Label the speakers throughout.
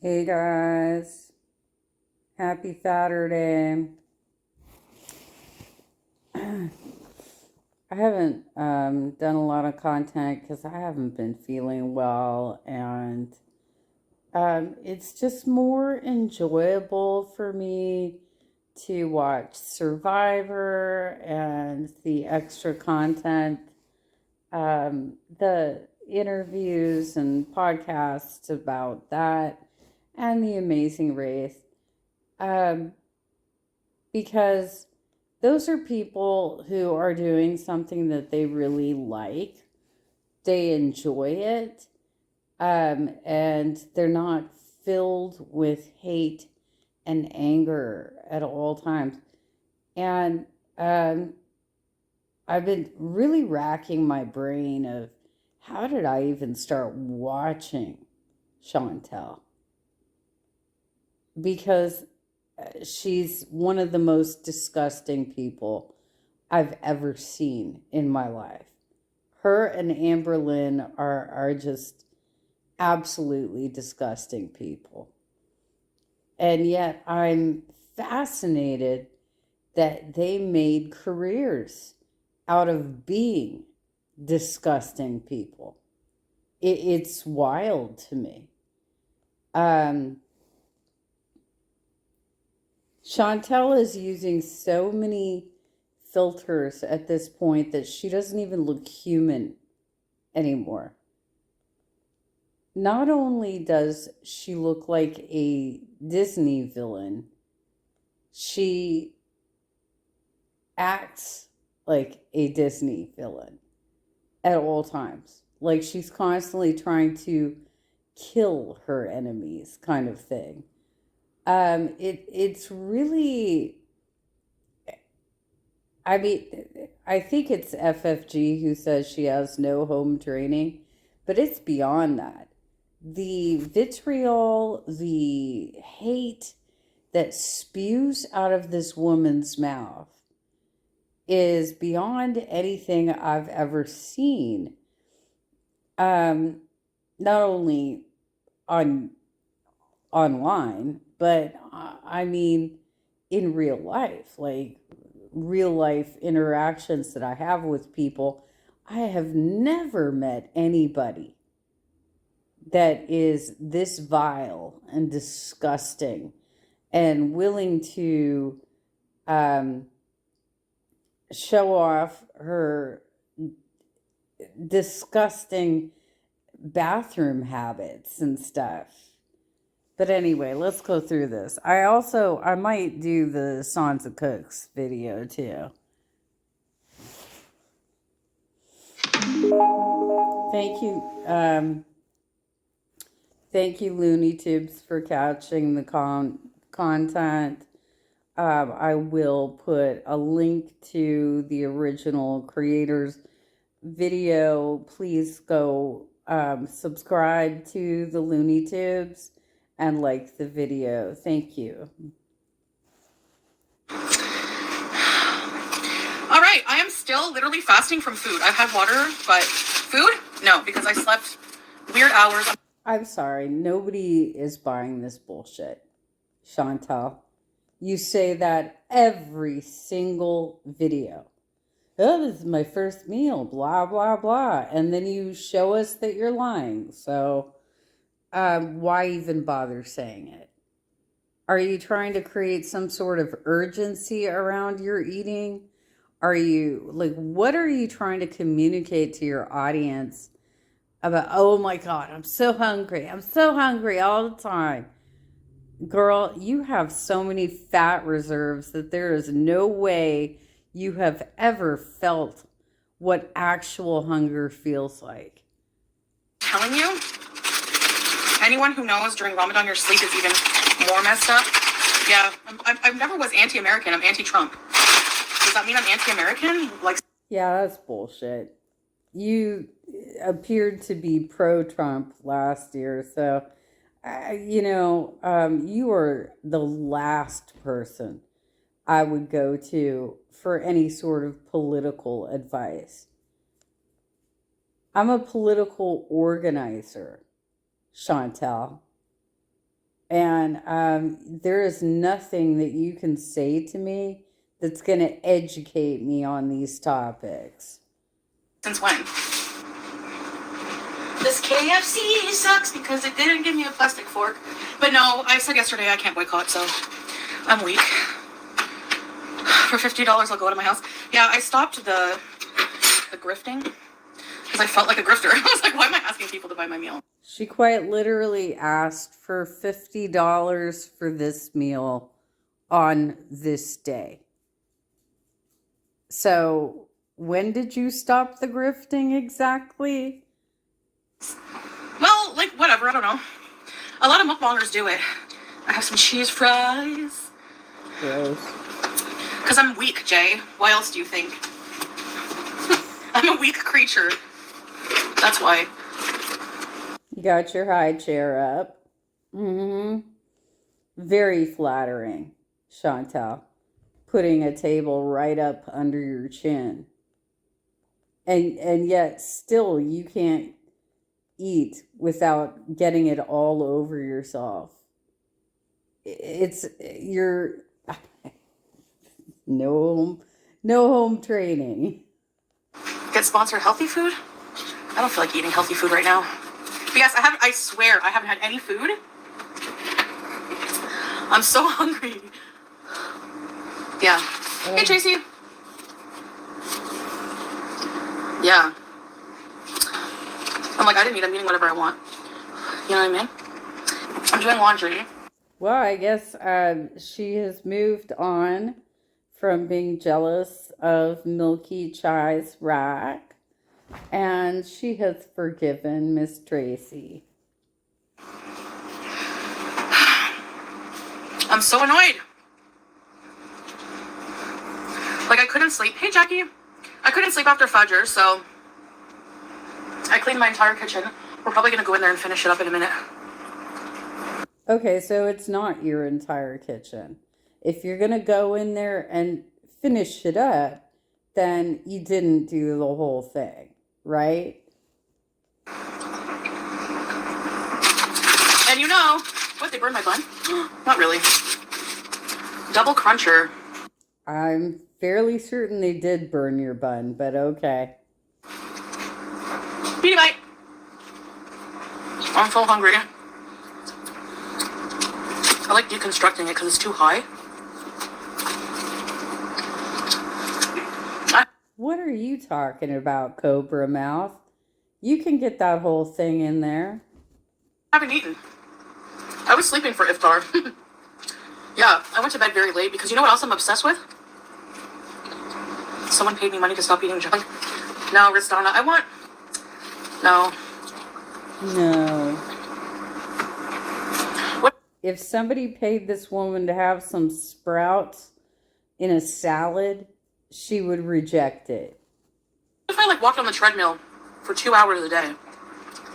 Speaker 1: Hey guys, happy Saturday. I haven't done a lot of content because I haven't been feeling well, and it's just more enjoyable for me to watch Survivor and the extra content, the interviews and podcasts about that, and the Amazing Race. Um, because those are people who are doing something that they really like, they enjoy it, and they're not filled with hate and anger at all times. And um, I've been really racking my brain of how did I even start watching Chantel? Because she's one of the most disgusting people I've ever seen in my life. Her and Amberlynn are just absolutely disgusting people. And yet I'm fascinated that they made careers out of being disgusting people. It's wild to me. Um, Chantel is using so many filters at this point that she doesn't even look human anymore. Not only does she look like a Disney villain, she acts like a Disney villain at all times. Like she's constantly trying to kill her enemies, kind of thing. It's really, I mean, I think it's FFG who says she has no home training, but it's beyond that. The vitriol, the hate that spews out of this woman's mouth is beyond anything I've ever seen. Um, Not only on online, but I mean in real life, like real life interactions that I have with people. I have never met anybody that is this vile and disgusting and willing to um, show off her disgusting bathroom habits and stuff. But anyway, let's go through this. I might do the Sansa Cooks video too. Thank you, thank you, Looney Tubes, for catching the content. I will put a link to the original creators video. Please go subscribe to the Looney Tubes and like the video. Thank you.
Speaker 2: All right, I am still literally fasting from food. I've had water, but food? No, because I slept weird hours.
Speaker 1: I'm sorry, nobody is buying this bullshit, Chantal. You say that every single video. Oh, this is my first meal, blah, blah, blah. And then you show us that you're lying. So why even bother saying it? Are you trying to create some sort of urgency around your eating? Are you, like, what are you trying to communicate to your audience about, oh my God, I'm so hungry. I'm so hungry all the time. Girl, you have so many fat reserves that there is no way you have ever felt what actual hunger feels like.
Speaker 2: Telling you, anyone who knows during Ramadan your sleep is even more messed up. Yeah, I never was anti-American. I'm anti-Trump. Does that mean I'm anti-American? Like,
Speaker 1: yeah, that's bullshit. You appeared to be pro-Trump last year, so you are the last person I would go to for any sort of political advice. I'm a political organizer, Chantel. And there is nothing that you can say to me that's going to educate me on these topics.
Speaker 2: Since when? This KFC sucks because it didn't give me a plastic fork. But no, I said yesterday I can't boycott, so I'm weak. For $50, I'll go to my house. Yeah, I stopped the grifting because I felt like a grifter. I was like, why am I asking people to buy my meal?
Speaker 1: She quite literally asked for $50 for this meal on this day. So, when did you stop the grifting exactly?
Speaker 2: Well, like, whatever, I don't know. A lot of mukbangers do it. I have some cheese fries.
Speaker 1: Gross.
Speaker 2: Because I'm weak, Jay. Why else do you think? I'm a weak creature. That's why.
Speaker 1: You got your high chair up. Very flattering, Chantal. Putting a table right up under your chin. And yet still you can't eat without getting it all over yourself. You're no home training.
Speaker 2: Get sponsored healthy food? I don't feel like eating healthy food right now. But yes, I swear I haven't had any food. I'm so hungry. Yeah. Hey, Tracy. Yeah. I'm like, I didn't eat. I'm eating whatever I want. You know what I mean? I'm doing laundry.
Speaker 1: Well, I guess she has moved on from being jealous of Milky Chai's rack, and she has forgiven Miss Tracy.
Speaker 2: I'm so annoyed. Like, I couldn't sleep. Hey, Jackie. I couldn't sleep after Fudger, so I cleaned my entire kitchen. We're probably going to go in there and finish it up in a minute.
Speaker 1: Okay, so it's not your entire kitchen. If you're going to go in there and finish it up, then you didn't do the whole thing, right?
Speaker 2: And you know, what, they burned my bun? Not really. Double cruncher.
Speaker 1: I'm fairly certain they did burn your bun, but okay.
Speaker 2: Beanie bite. I'm so hungry. I like deconstructing it because it's too high.
Speaker 1: What are you talking about, Cobra Mouth? You can get that whole thing in there.
Speaker 2: I haven't eaten. I was sleeping for iftar. Yeah, I went to bed very late because you know what else I'm obsessed with? Someone paid me money to stop eating junk. No, Ristana, No. What?
Speaker 1: If somebody paid this woman to have some sprouts in a salad, she would reject it.
Speaker 2: If I walked on the treadmill for 2 hours a day,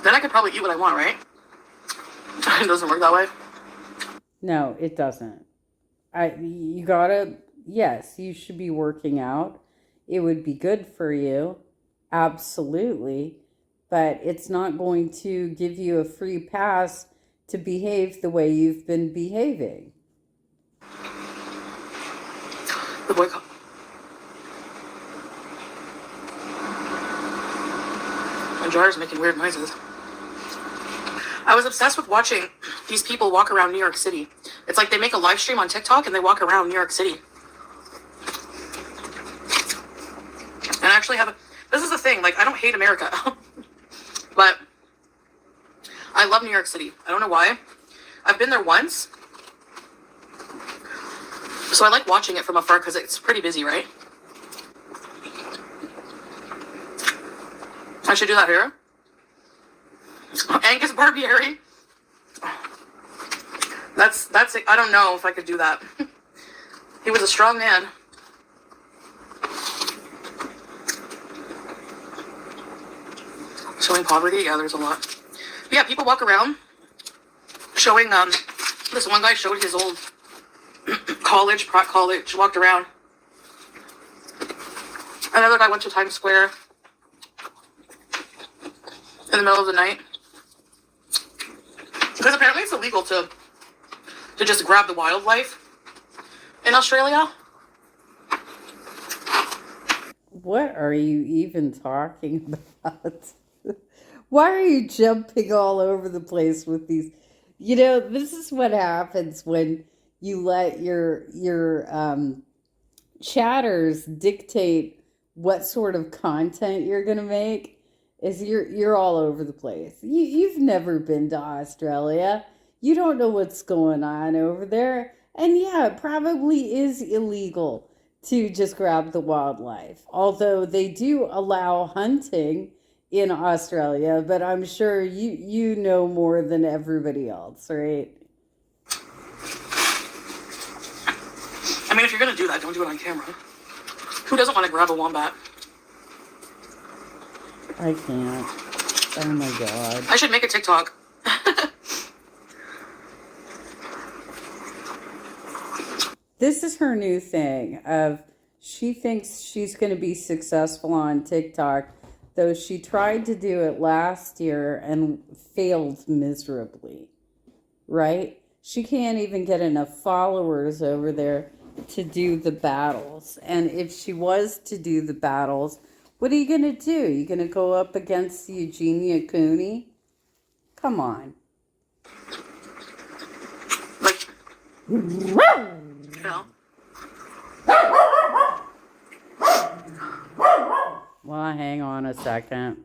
Speaker 2: then I could probably eat what I want, right? It doesn't work that way.
Speaker 1: No, it doesn't. Yes, you should be working out. It would be good for you. Absolutely. But it's not going to give you a free pass to behave the way you've been behaving.
Speaker 2: The boycott. My jar is making weird noises. I was obsessed with watching these people walk around New York City. It's like they make a live stream on TikTok and they walk around New York City. And I actually this is the thing, I don't hate America, but I love New York City. I don't know why. I've been there once. So I like watching it from afar because it's pretty busy, right? I should do that here. Angus Barbieri. That's it. I don't know if I could do that. He was a strong man. Showing poverty? Yeah, there's a lot. But yeah, people walk around showing, this one guy showed his old Pratt College, walked around. Another guy went to Times Square in the middle of the night. Because apparently it's illegal to to just grab the wildlife in Australia.
Speaker 1: What are you even talking about? Why are you jumping all over the place with these? You know, this is what happens when you let your chatters dictate what sort of content you're gonna make. Is you're all over the place. You've never been to Australia. You don't know what's going on over there. And yeah, it probably is illegal to just grab the wildlife. Although they do allow hunting in Australia, but I'm sure you know more than everybody else, right?
Speaker 2: I mean, if you're gonna do that, don't do it on camera. Who doesn't want to grab a wombat?
Speaker 1: I can't. Oh my god.
Speaker 2: I should make a TikTok.
Speaker 1: This is her new thing of she thinks she's going to be successful on TikTok, though she tried to do it last year and failed miserably, right? She can't even get enough followers over there to do the battles. And if she was to do the battles, what are you going to do? You going to go up against Eugenia Cooney? Come on.
Speaker 2: Like, no.
Speaker 1: Well, hang on a second.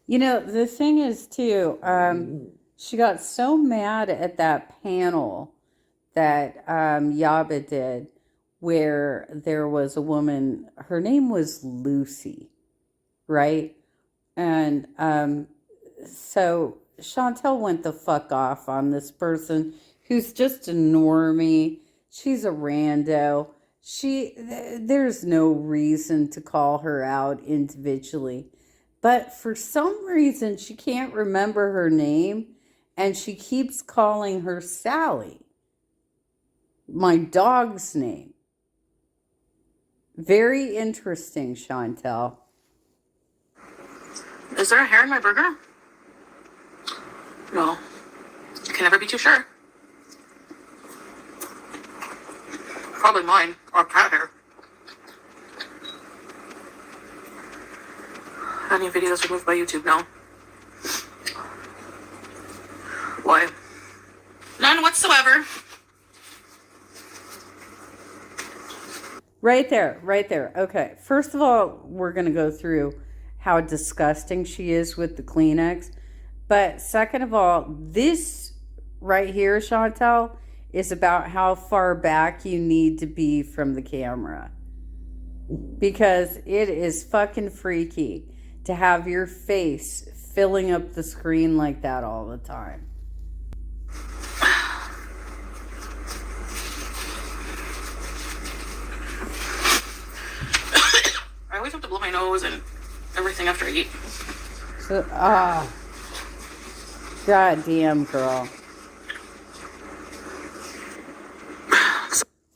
Speaker 1: You know, the thing is, too, she got so mad at that panel that Yaba did, where there was a woman, her name was Lucy, right? And so Chantel went the fuck off on this person who's just a normie. She's a rando. There's no reason to call her out individually. But for some reason, she can't remember her name, and she keeps calling her Sally. My dog's name. Very interesting, Chantel.
Speaker 2: Is there a hair in my burger? No. You can never be too sure. Probably mine, or cat hair. Any videos removed by YouTube? No. Why? None whatsoever.
Speaker 1: Right there, right there. Okay, first of all, we're going to go through how disgusting she is with the Kleenex. But second of all, this right here, Chantel, is about how far back you need to be from the camera. Because it is fucking freaky to have your face filling up the screen like that all the time.
Speaker 2: I always have to blow my nose and everything after I eat.
Speaker 1: So, God damn, girl.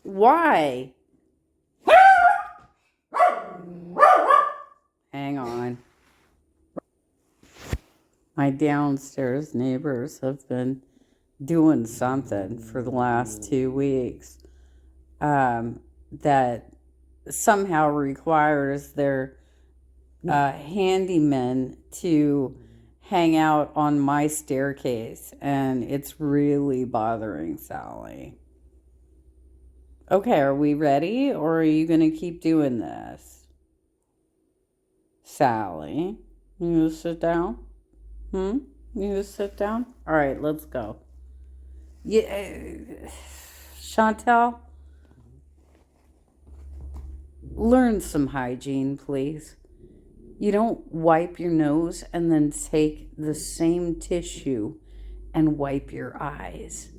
Speaker 1: Why? Hang on. My downstairs neighbors have been doing something for the last 2 weeks that somehow requires their handymen to hang out on my staircase, and it's really bothering Sally. Okay, are we ready, or are you going to keep doing this? Sally, you sit down? You sit down? All right, let's go. Yeah, Chantel, learn some hygiene, please. You don't wipe your nose and then take the same tissue and wipe your eyes.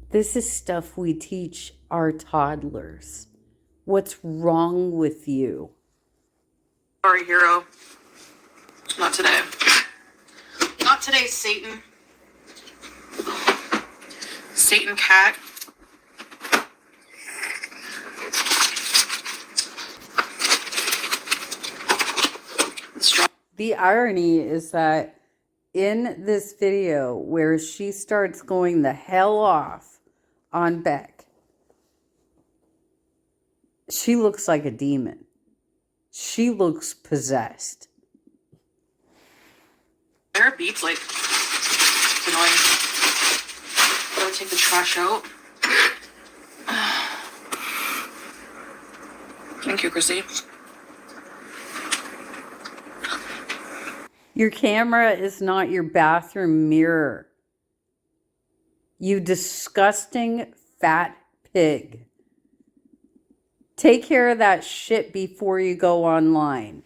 Speaker 1: This is stuff we teach our toddlers. What's wrong with you?
Speaker 2: Sorry, hero. Not today. Not today, Satan. Satan cat.
Speaker 1: The irony is that in this video where she starts going the hell off on Beck, she looks like a demon. She looks possessed.
Speaker 2: There are beats like annoying. Gotta take the trash out. Thank you, Chrissy.
Speaker 1: Your camera is not your bathroom mirror. You disgusting fat pig. Take care of that shit before you go online.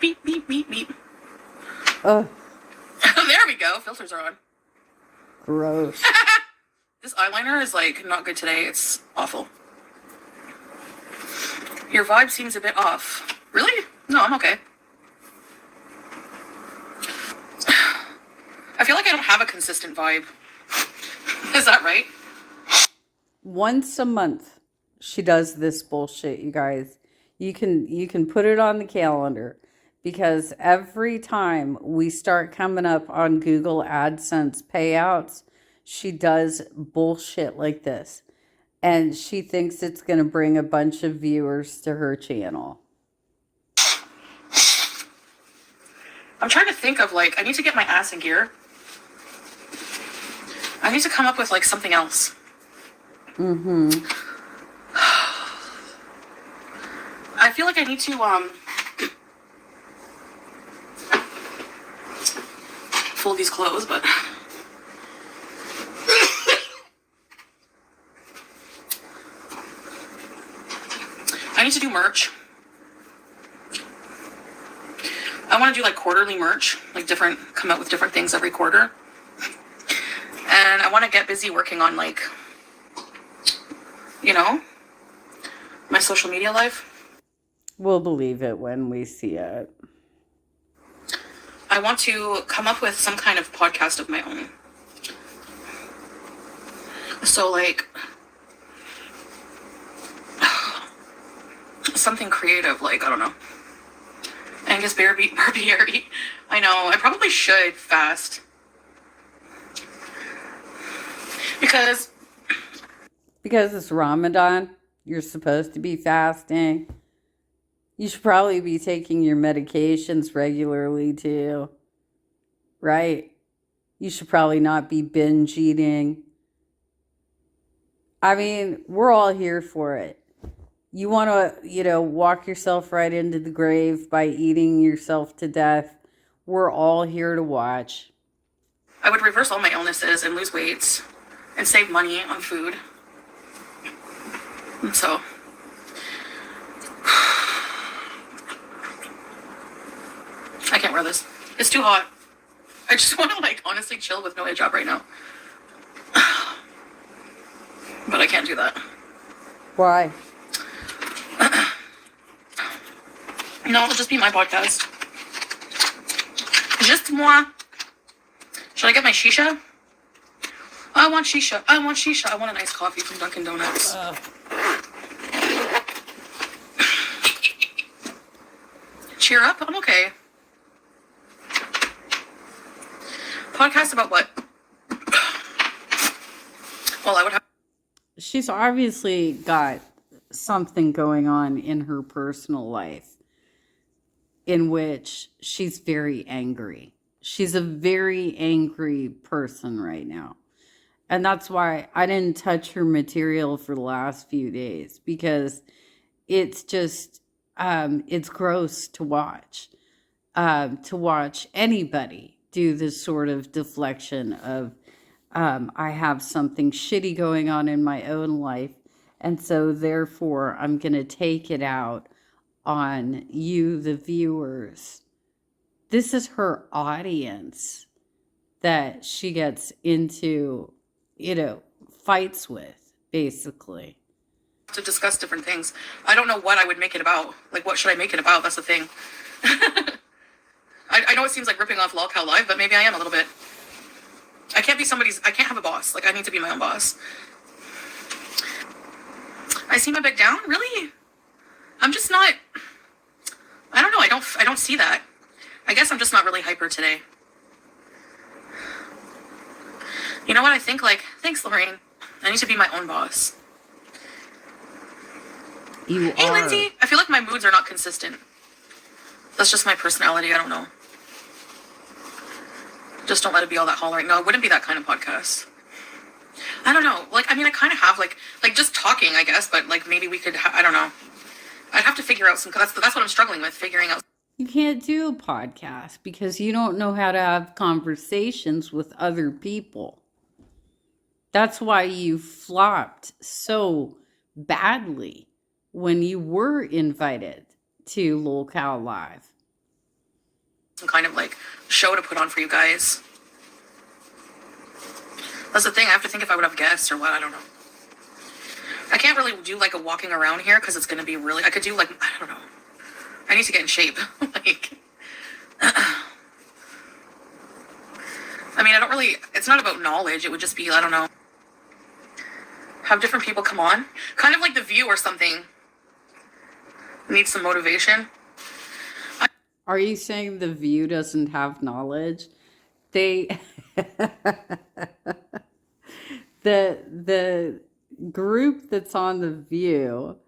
Speaker 2: Beep, beep, beep, beep.
Speaker 1: Ugh.
Speaker 2: There we go. Filters are on.
Speaker 1: Gross.
Speaker 2: This eyeliner is like not good today. It's awful. Your vibe seems a bit off. Really? No, I'm okay. I feel like I don't have a consistent vibe. Is that right?
Speaker 1: Once a month, she does this bullshit, you guys. You can put it on the calendar, because every time we start coming up on Google AdSense payouts, she does bullshit like this. And she thinks it's going to bring a bunch of viewers to her channel.
Speaker 2: I'm trying to think of like, I need to get my ass in gear. I need to come up with like something else.
Speaker 1: Mm-hmm.
Speaker 2: I feel like I need to fold these clothes, but I need to do merch. I want to do like quarterly merch, like come out with different things every quarter. And I want to get busy working on like, you know, my social media life.
Speaker 1: We'll believe it when we see it.
Speaker 2: I want to come up with some kind of podcast of my own. So like something creative, like, I don't know. Angus Barbieri. I know, I probably should fast. Because
Speaker 1: it's Ramadan, you're supposed to be fasting. You should probably be taking your medications regularly too, right? You should probably not be binge eating. I mean, we're all here for it. You want to, walk yourself right into the grave by eating yourself to death. We're all here to watch.
Speaker 2: I would reverse all my illnesses and lose weight and save money on food. And so I can't wear this. It's too hot. I just want to like honestly chill with no hijab right now. But I can't do that.
Speaker 1: Why?
Speaker 2: No, it'll just be my podcast. Just moi. Should I get my shisha? I want shisha. I want shisha. I want a nice coffee from Dunkin' Donuts. Cheer up. I'm okay. Podcast about what? Well, I would have.
Speaker 1: She's obviously got something going on in her personal life in which she's very angry. She's a very angry person right now. And that's why I didn't touch her material for the last few days, because it's just, it's gross to watch anybody do this sort of deflection of, I have something shitty going on in my own life, and so therefore I'm going to take it out on you, the viewers. This is her audience that she gets into, fights with, basically.
Speaker 2: To discuss different things. I don't know what I would make it about. Like, what should I make it about? That's the thing. I know it seems like ripping off Lol Cow Live, but maybe I am a little bit. I can't have a boss. Like, I need to be my own boss. I seem a bit down? Really? I'm just not, I don't know. I don't see that. I guess I'm just not really hyper today. You know what I think? Like, thanks, Lorraine. I need to be my own boss. Hey, Lindsay. I feel like my moods are not consistent. That's just my personality. I don't know. Just don't let it be all that hollering. No, it wouldn't be that kind of podcast. I don't know. Like, I mean, I kind of have, like just talking, I guess, but, like, maybe we could, I don't know. I'd have to figure out some, that's what I'm struggling with, figuring out.
Speaker 1: You can't do a podcast because you don't know how to have conversations with other people. That's why you flopped so badly when you were invited to Locale Live.
Speaker 2: Some kind of, like, show to put on for you guys. That's the thing. I have to think if I would have guests or what. I don't know. I can't really do, like, a walking around here because it's going to be really... I could do, like... I don't know. I need to get in shape. Like... I mean, I don't really... It's not about knowledge. It would just be, I don't know. Have different people come on. Kind of like The View or something. Need some motivation.
Speaker 1: Are you saying The View doesn't have knowledge? They... the group that's on The View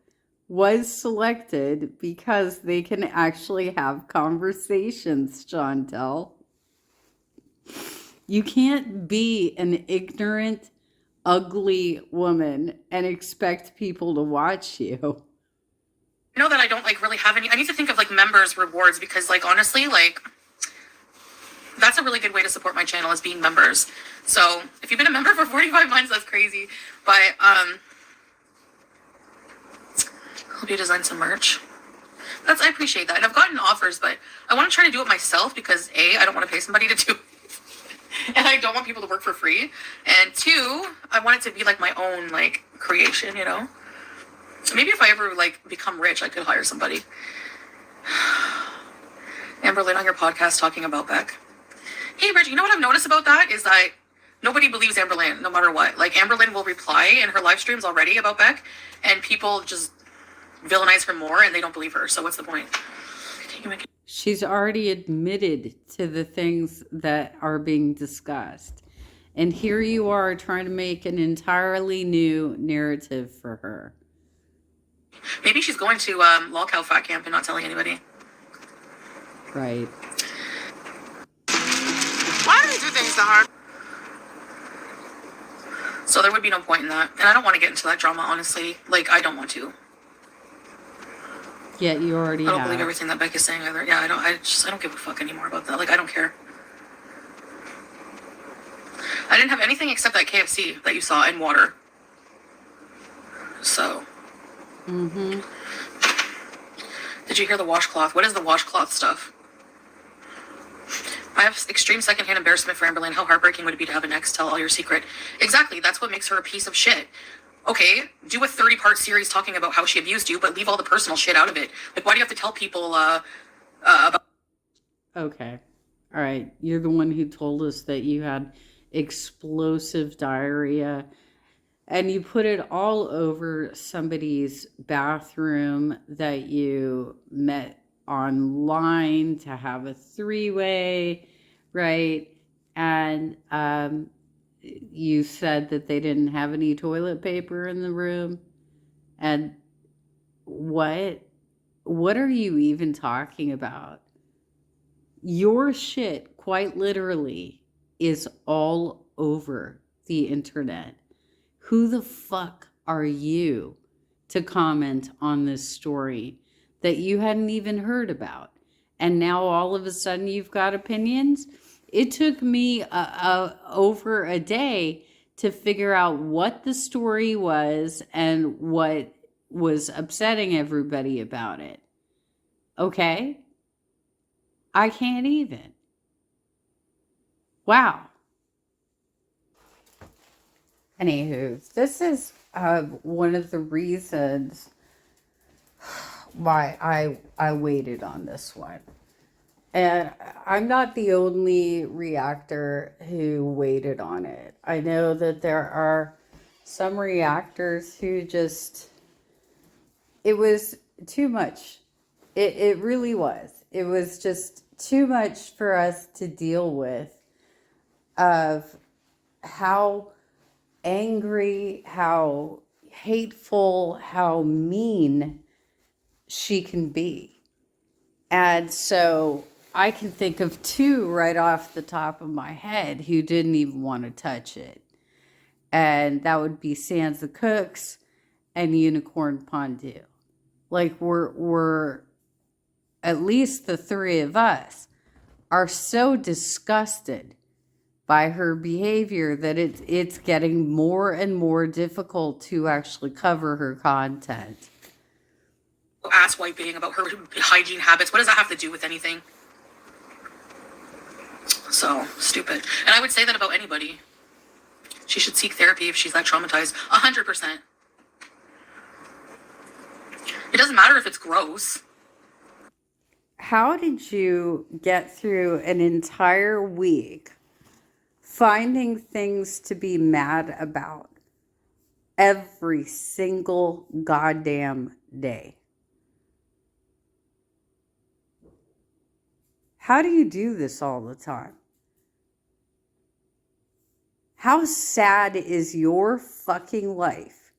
Speaker 1: was selected because they can actually have conversations, Chantel. You can't be an ignorant, ugly woman and expect people to watch you.
Speaker 2: I know that I don't, like, really have any... I need to think of, like, members rewards because, like, honestly, like... That's a really good way to support my channel is being members. So, if you've been a member for 45 months, that's crazy. But, help you design some merch. I appreciate that. And I've gotten offers, but I want to try to do it myself because A, I don't want to pay somebody to do it. And I don't want people to work for free. And two, I want it to be, like, my own, like, creation, you know? Maybe if I ever, like, become rich, I could hire somebody. Amber Lynn on your podcast talking about Beck. Hey, Bridget, you know what I've noticed about that is that nobody believes Amber Lynn, no matter what. Like, Amber Lynn will reply in her live streams already about Beck, and people just villainize her more, and they don't believe her. So what's the point?
Speaker 1: She's already admitted to the things that are being discussed. And here you are trying to make an entirely new narrative for her.
Speaker 2: Maybe she's going to Lolcow Fat Camp and not telling anybody.
Speaker 1: Right.
Speaker 2: Why do they do things that hard? So there would be no point in that. And I don't want to get into that drama, honestly. Like, I don't want to.
Speaker 1: Yeah, you already have.
Speaker 2: I don't believe everything that Beck is saying either. Yeah, I don't give a fuck anymore about that. Like, I don't care. I didn't have anything except that KFC that you saw and water. So.
Speaker 1: Mm-hmm.
Speaker 2: Did you hear the washcloth? What is the washcloth stuff? I have extreme secondhand embarrassment for Amber Lynn. How heartbreaking would it be to have an ex tell all your secret? Exactly. That's what makes her a piece of shit. Okay, do a 30-part series talking about how she abused you, but leave all the personal shit out of it. Like, why do you have to tell people about...
Speaker 1: Okay. All right. You're the one who told us that you had explosive diarrhea and you put it all over somebody's bathroom that you met online to have a three-way, right? And you said that they didn't have any toilet paper in the room. And what are you even talking about? Your shit, quite literally, is all over the internet. Who the fuck are you to comment on this story that you hadn't even heard about? And now all of a sudden you've got opinions? It took me over a day to figure out what the story was and what was upsetting everybody about it. Okay? I can't even. Wow. Anywho, this is one of the reasons why I waited on this one. And I'm not the only reactor who waited on it. I know that there are some reactors who just, it was too much. It really was. it was just too much for us to deal with, of how angry, how hateful, how mean she can be. And so I can think of two right off the top of my head who didn't even want to touch it. And that would be Sansa Cooks and Unicorn Pondu. Like, we're at least the three of us are so disgusted by her behavior that it's getting more and more difficult to actually cover her content.
Speaker 2: Ass wiping, about her hygiene habits. What does that have to do with anything? So stupid. And I would say that about anybody. She should seek therapy if she's that traumatized. 100%. It doesn't matter if it's gross.
Speaker 1: How did you get through an entire week finding things to be mad about every single goddamn day? How do you do this all the time? How sad is your fucking life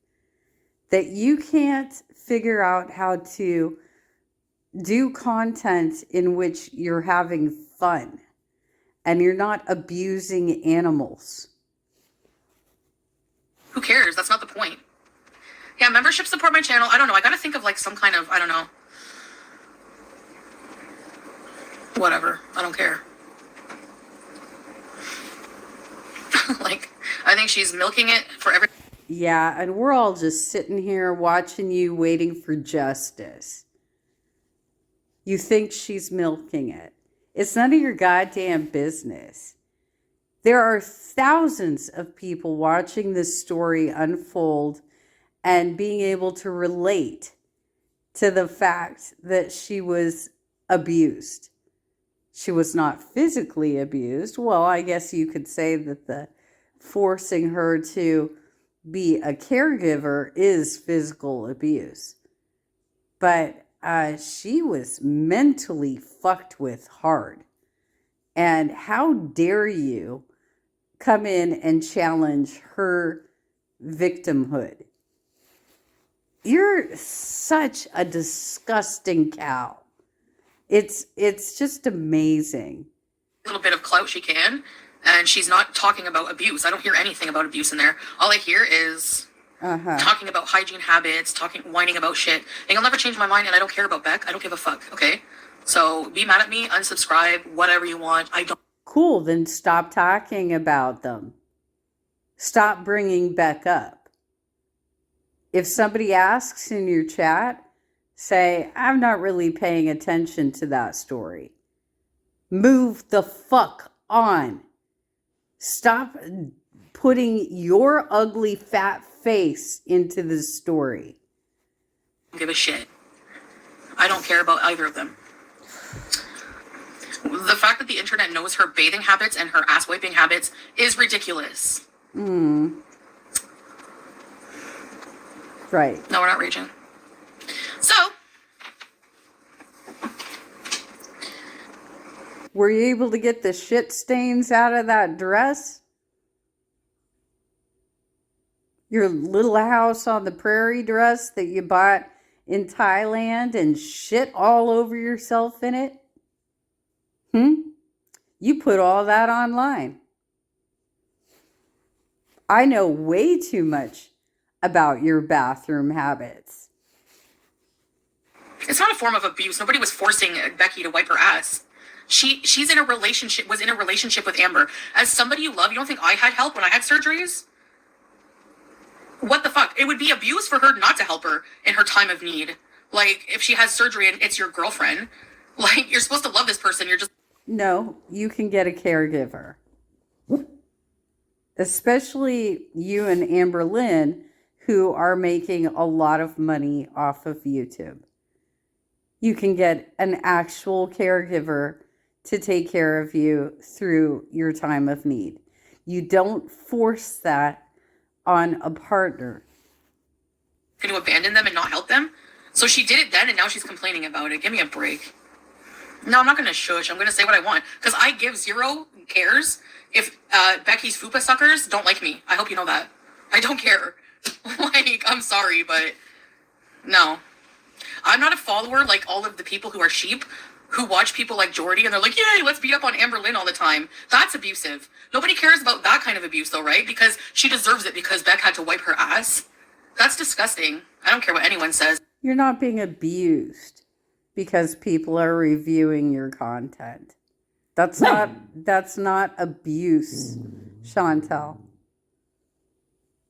Speaker 1: that you can't figure out how to do content in which you're having fun and you're not abusing animals?
Speaker 2: Who cares? That's not the point. Yeah, membership support my channel. I don't know. I gotta think of like some kind of, I don't know. Whatever. I don't care. Like, I think she's milking it for every...
Speaker 1: Yeah, and we're all just sitting here watching you, waiting for justice. You think she's milking it. It's none of your goddamn business. There are thousands of people watching this story unfold and being able to relate to the fact that she was abused. She was not physically abused. Well, I guess you could say that the forcing her to be a caregiver is physical abuse. But she was mentally fucked with hard. And how dare you come in and challenge her victimhood? You're such a disgusting cow. It's just amazing.
Speaker 2: Little bit of clout she can, and she's not talking about abuse. I don't hear anything about abuse in there. All I hear is talking about hygiene habits, whining about shit. And you'll never change my mind, and I don't care about Beck. I don't give a fuck, okay? So be mad at me, unsubscribe, whatever you want. I don't...
Speaker 1: Cool, then stop talking about them. Stop bringing Beck up. If somebody asks in your chat, say, I'm not really paying attention to that story. Move the fuck on. Stop putting your ugly fat face into this story.
Speaker 2: I don't give a shit. I don't care about either of them. The fact that the internet knows her bathing habits and her ass wiping habits is ridiculous.
Speaker 1: Right.
Speaker 2: No, we're not raging. So,
Speaker 1: were you able to get the shit stains out of that dress? Your little house on the prairie dress that you bought in Thailand and shit all over yourself in it? You put all that online. I know way too much about your bathroom habits.
Speaker 2: It's not a form of abuse. Nobody was forcing Becky to wipe her ass. Was in a relationship with Amber. As somebody you love, you don't think I had help when I had surgeries? What the fuck? It would be abuse for her not to help her in her time of need. Like, if she has surgery and it's your girlfriend, like, you're supposed to love this person. You're just...
Speaker 1: No, you can get a caregiver. Especially you and Amber Lynn, who are making a lot of money off of YouTube. You can get an actual caregiver to take care of you through your time of need. You don't force that on a partner.
Speaker 2: Going to abandon them and not help them? So she did it then and now she's complaining about it. Give me a break. No, I'm not gonna shush. I'm gonna say what I want because I give zero cares if Becky's fupa suckers don't like me. I hope you know that. I don't care. Like, I'm sorry, but no, I'm not a follower like all of the people who are sheep who watch people like Jordy and they're like, yay, let's beat up on Amber Lynn all the time. That's abusive. Nobody cares about that kind of abuse though, right? Because she deserves it because Beck had to wipe her ass. That's disgusting. I don't care what anyone says.
Speaker 1: You're not being abused because people are reviewing your content. That's not abuse, Chantel.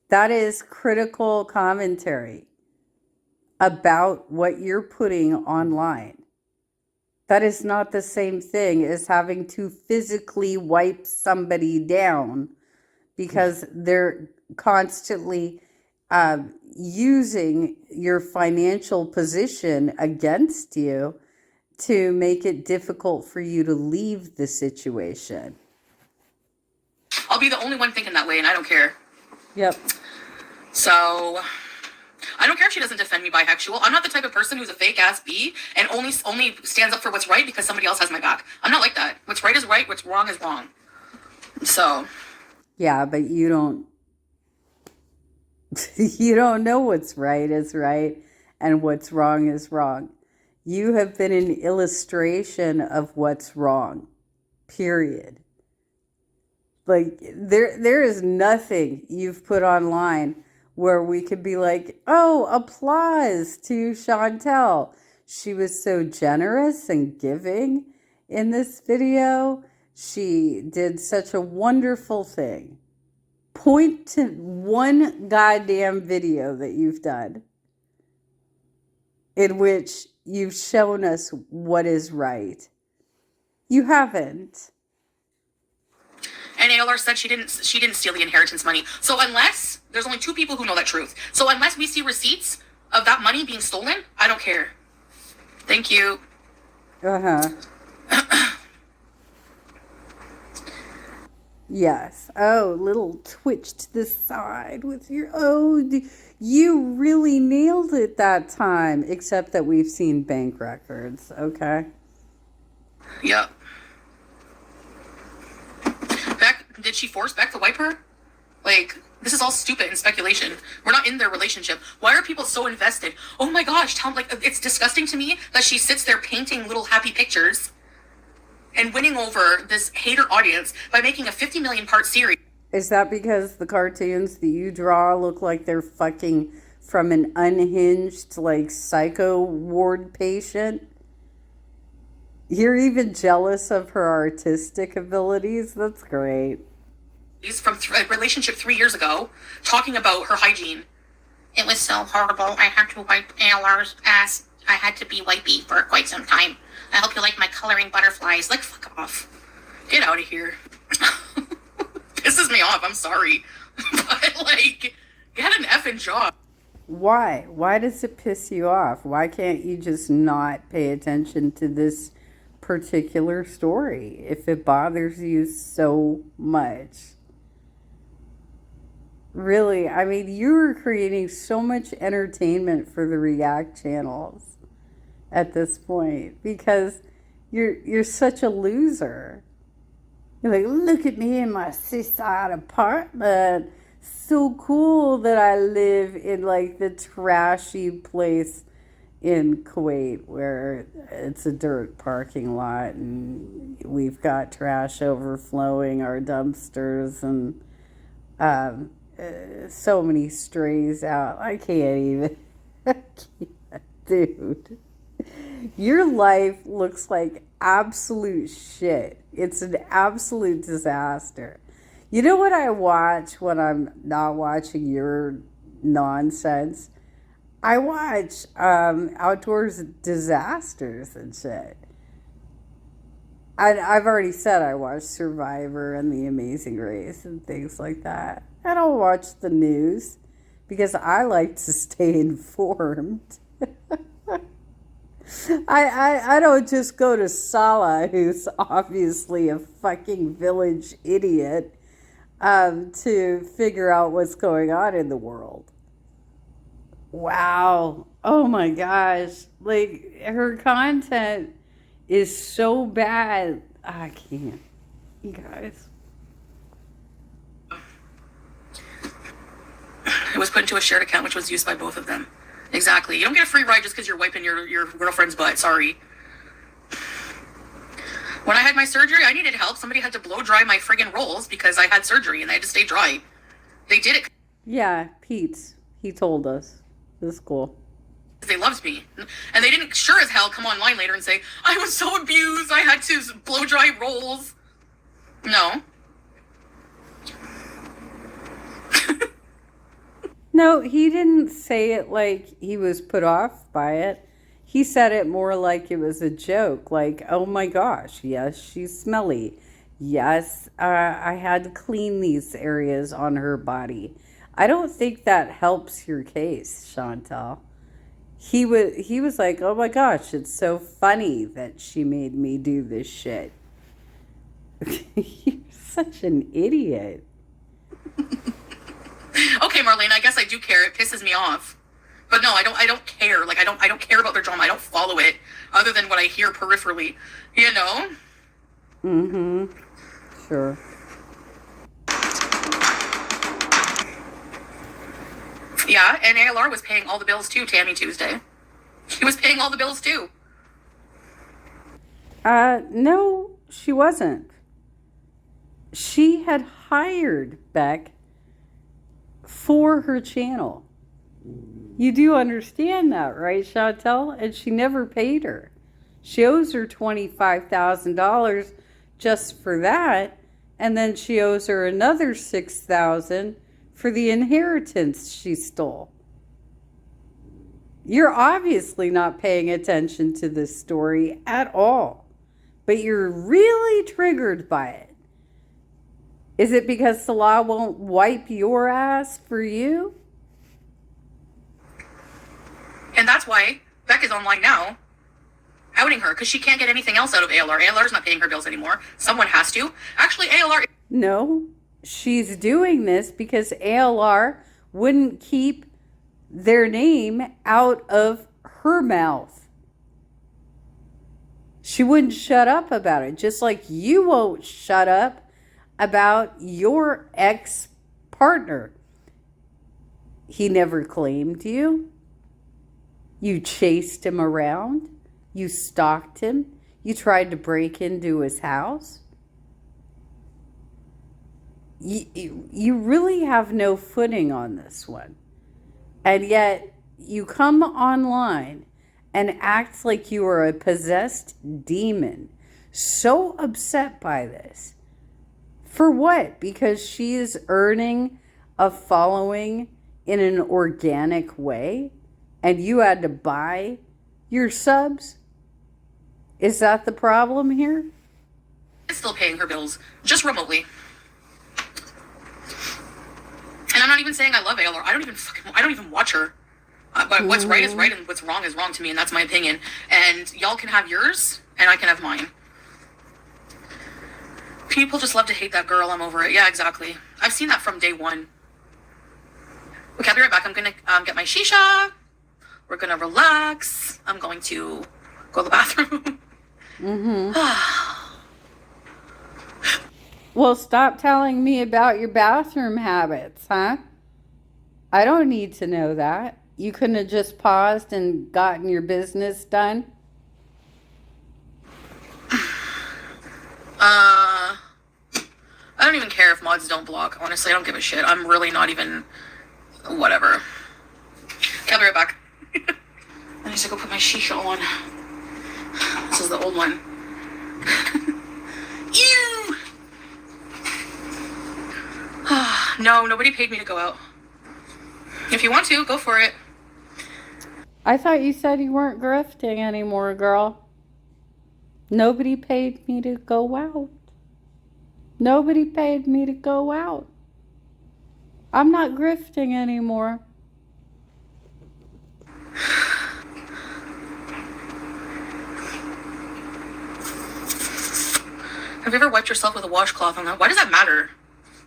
Speaker 1: That is critical commentary about what you're putting online. That is not the same thing as having to physically wipe somebody down because they're constantly using your financial position against you to make it difficult for you to leave the situation.
Speaker 2: I'll be the only one thinking that way, and I don't care.
Speaker 1: Yep.
Speaker 2: So, I don't care if she doesn't defend me bisexual. I'm not the type of person who's a fake ass B and only stands up for what's right because somebody else has my back. I'm not like that. What's right is right. What's wrong is wrong. So.
Speaker 1: Yeah, but you don't know what's right is right and what's wrong is wrong. You have been an illustration of what's wrong. Period. Like, there is nothing you've put online where we could be like, oh, applause to Chantel. She was so generous and giving in this video. She did such a wonderful thing. Point to one goddamn video that you've done in which you've shown us what is right. You haven't.
Speaker 2: And ALR said she didn't steal the inheritance money. So unless there's only two people who know that truth. So unless we see receipts of that money being stolen, I don't care. Thank you.
Speaker 1: Yes. Oh, little twitch to the side with your... Oh, you really nailed it that time. Except that we've seen bank records, okay?
Speaker 2: Yep. Beck, did she force Beck to wipe her? Like, this is all stupid and speculation. We're not in their relationship. Why are people so invested? Oh my gosh, it's disgusting to me that she sits there painting little happy pictures and winning over this hater audience by making a 50 million part series.
Speaker 1: Is that because the cartoons that you draw look like they're fucking from an unhinged, like, psycho ward patient? You're even jealous of her artistic abilities? That's great.
Speaker 2: He's from a relationship 3 years ago, talking about her hygiene. It was so horrible. I had to wipe ALR's ass. I had to be wipey for quite some time. I hope you like my coloring butterflies. Like, fuck off. Get out of here. Pisses me off. I'm sorry. But, like, get an effing job.
Speaker 1: Why? Why does it piss you off? Why can't you just not pay attention to this particular story if it bothers you so much? Really, I mean, you were creating so much entertainment for the React channels at this point because you're such a loser. You're like, look at me in my seaside apartment. So cool that I live in like the trashy place in Kuwait where it's a dirt parking lot and we've got trash overflowing our dumpsters and so many strays out. I can't even. Dude. Your life looks like absolute shit. It's an absolute disaster. You know what I watch when I'm not watching your nonsense? I watch outdoors disasters and shit. I've already said I watch Survivor and The Amazing Race and things like that. I don't watch the news because I like to stay informed. I don't just go to Salah, who's obviously a fucking village idiot, to figure out what's going on in the world. Wow. Oh my gosh. Like, her content is so bad. I can't. You guys.
Speaker 2: It was put into a shared account, which was used by both of them. Exactly. You don't get a free ride just because you're wiping your girlfriend's butt. Sorry. When I had my surgery, I needed help. Somebody had to blow dry my friggin' rolls because I had surgery and I had to stay dry. They did it.
Speaker 1: Yeah, Pete. He told us. This is cool.
Speaker 2: They loved me. And they didn't sure as hell come online later and say, I was so abused, I had to blow dry rolls. No.
Speaker 1: No, he didn't say it like he was put off by it. He said it more like it was a joke. Like, oh my gosh, yes, she's smelly. Yes, I had to clean these areas on her body. I don't think that helps your case, Chantal. He was like, oh my gosh, it's so funny that she made me do this shit. You're such an idiot.
Speaker 2: Okay, Marlene, I guess I do care. It pisses me off. But no, I don't care. Like, I don't care about their drama. I don't follow it other than what I hear peripherally. You know?
Speaker 1: Mm-hmm. Sure.
Speaker 2: Yeah, and ALR was paying all the bills too, Tammy Tuesday. He was paying all the bills too.
Speaker 1: No, she wasn't. She had hired Beck for her channel. You do understand that, right, Chantal? And she never paid her. She owes her $25,000 just for that, and then she owes her another $6,000 for the inheritance she stole. You're obviously not paying attention to this story at all, but you're really triggered by it. Is it because the law won't wipe your ass for you?
Speaker 2: And that's why Beck is online now, outing her, because she can't get anything else out of ALR. ALR's not paying her bills anymore. Someone has to. Actually, ALR...
Speaker 1: No, she's doing this because ALR wouldn't keep their name out of her mouth. She wouldn't shut up about it, just like you won't shut up about your ex-partner. He never claimed you. You chased him around. You stalked him. You tried to break into his house. You really have no footing on this one. And yet you come online and act like you are a possessed demon. So upset by this. For what? Because she is earning a following in an organic way and you had to buy your subs? Is that the problem here?
Speaker 2: Still paying her bills, just remotely. And I'm not even saying I love ALR. I don't even watch her. But what's right is right and what's wrong is wrong to me, and that's my opinion. And y'all can have yours, and I can have mine. People just love to hate that girl. I'm over it. Yeah, exactly. I've seen that from day one. Okay, I'll be right back. I'm gonna get my shisha. We're gonna relax. I'm going to go to the bathroom.
Speaker 1: Well, stop telling me about your bathroom habits, huh? I don't need to know that. You couldn't have just paused and gotten your business done?
Speaker 2: I don't even care if mods don't block. Honestly, I don't give a shit. I'm really not even... Whatever. Okay, I'll be right back. I need to go put my shisha on. This is the old one. Ew! No, nobody paid me to go out. If you want to, go for it.
Speaker 1: I thought you said you weren't grifting anymore, girl. Nobody paid me to go out. Nobody paid me to go out. I'm not grifting anymore.
Speaker 2: Have you ever wiped yourself with a washcloth on that? Why does that matter?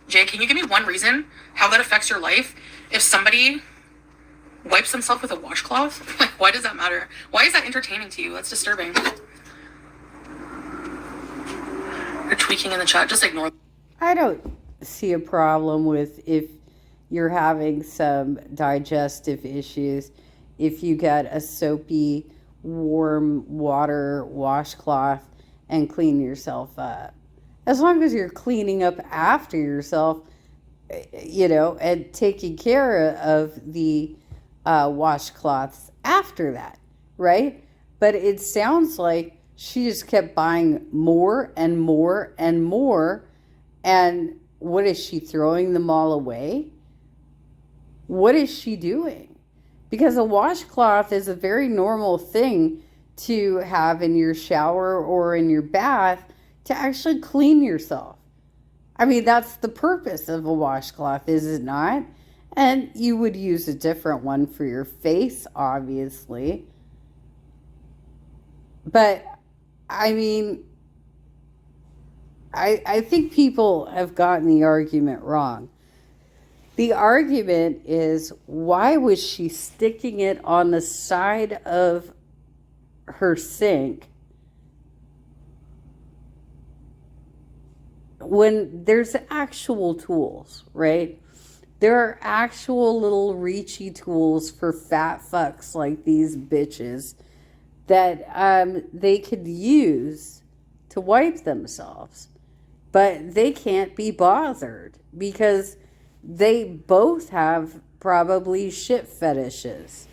Speaker 2: Jay, can you give me one reason how that affects your life? If somebody wipes themselves with a washcloth? Like, why does that matter? Why is that entertaining to you? That's disturbing. tweaking in the chat. Just ignore.
Speaker 1: I don't see a problem with if you're having some digestive issues, if you get a soapy, warm water washcloth and clean yourself up. As long as you're cleaning up after yourself, and taking care of the washcloths after that, right? But it sounds like she just kept buying more and more and more. And what is she throwing them all away? What is she doing? Because a washcloth is a very normal thing to have in your shower or in your bath to actually clean yourself. I mean, that's the purpose of a washcloth, is it not? And you would use a different one for your face, obviously. But, I mean, I think people have gotten the argument wrong. The argument is, why was she sticking it on the side of her sink when there's actual tools, right? There are actual little reachy tools for fat fucks like these bitches that they could use to wipe themselves. But they can't be bothered because they both have probably shit fetishes,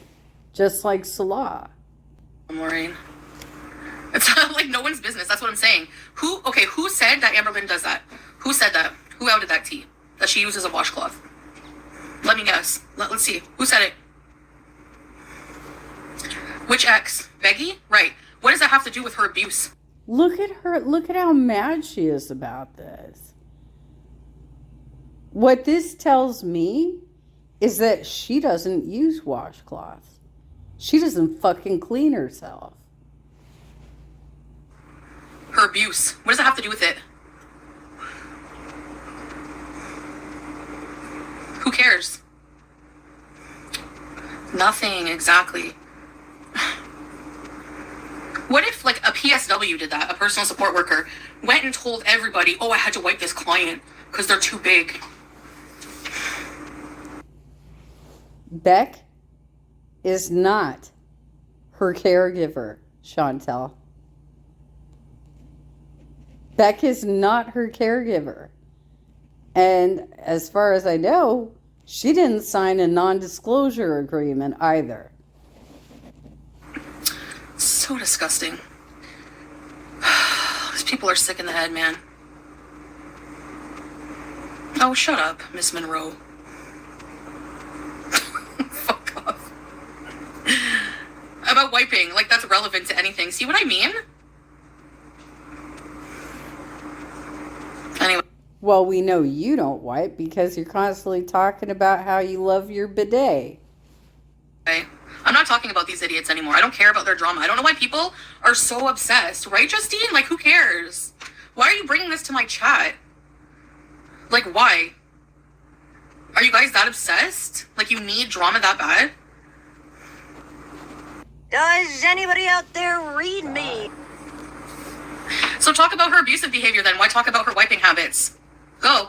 Speaker 1: just like Salah.
Speaker 2: Maureen. It's like no one's business. That's what I'm saying. Who said that Amberlynn does that? Who said that? Who outed that tea? That she uses a washcloth? Let me guess. Let's see. Who said it? Which ex? Beggy? Right. What does that have to do with her abuse?
Speaker 1: Look at her. Look at how mad she is about this. What this tells me is that she doesn't use washcloths. She doesn't fucking clean herself.
Speaker 2: Her abuse. What does that have to do with it? Who cares? Nothing, exactly. What if, like, a PSW did that, a personal support worker, went and told everybody, oh, I had to wipe this client because they're too big?
Speaker 1: Beck is not her caregiver, Chantel. Beck is not her caregiver. And as far as I know, she didn't sign a non-disclosure agreement either.
Speaker 2: So disgusting. These people are sick in the head, man. Oh, shut up, Miss Monroe. Fuck off. About wiping, like that's relevant to anything. See what I mean? Anyway.
Speaker 1: Well, we know you don't wipe because you're constantly talking about how you love your bidet.
Speaker 2: Okay. I'm not talking about these idiots anymore. I don't care about their drama. I don't know why people are so obsessed. Right, Justine? Like, who cares? Why are you bringing this to my chat? Like, why? Are you guys that obsessed? Like, you need drama that bad?
Speaker 3: Does anybody out there read me?
Speaker 2: So talk about her abusive behavior then. Why talk about her wiping habits? Go.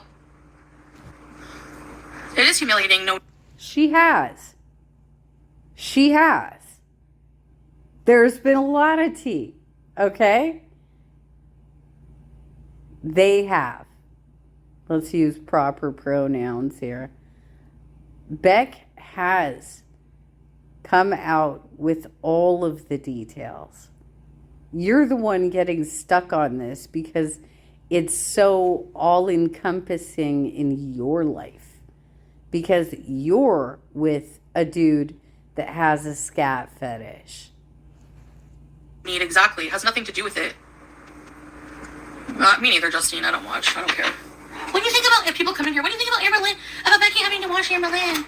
Speaker 2: It is humiliating. No.
Speaker 1: She has. She has. There's been a lot of tea, okay? They have. Let's use proper pronouns here. Beck has come out with all of the details. You're the one getting stuck on this because it's so all-encompassing in your life. Because you're with a dude that has a scat fetish.
Speaker 2: Need exactly. It has nothing to do with it. Me neither, Justine. I don't watch. I don't care. What do you think about, if people come in here, what do you think about Amberlynn? About Becky having to watch Amberlynn?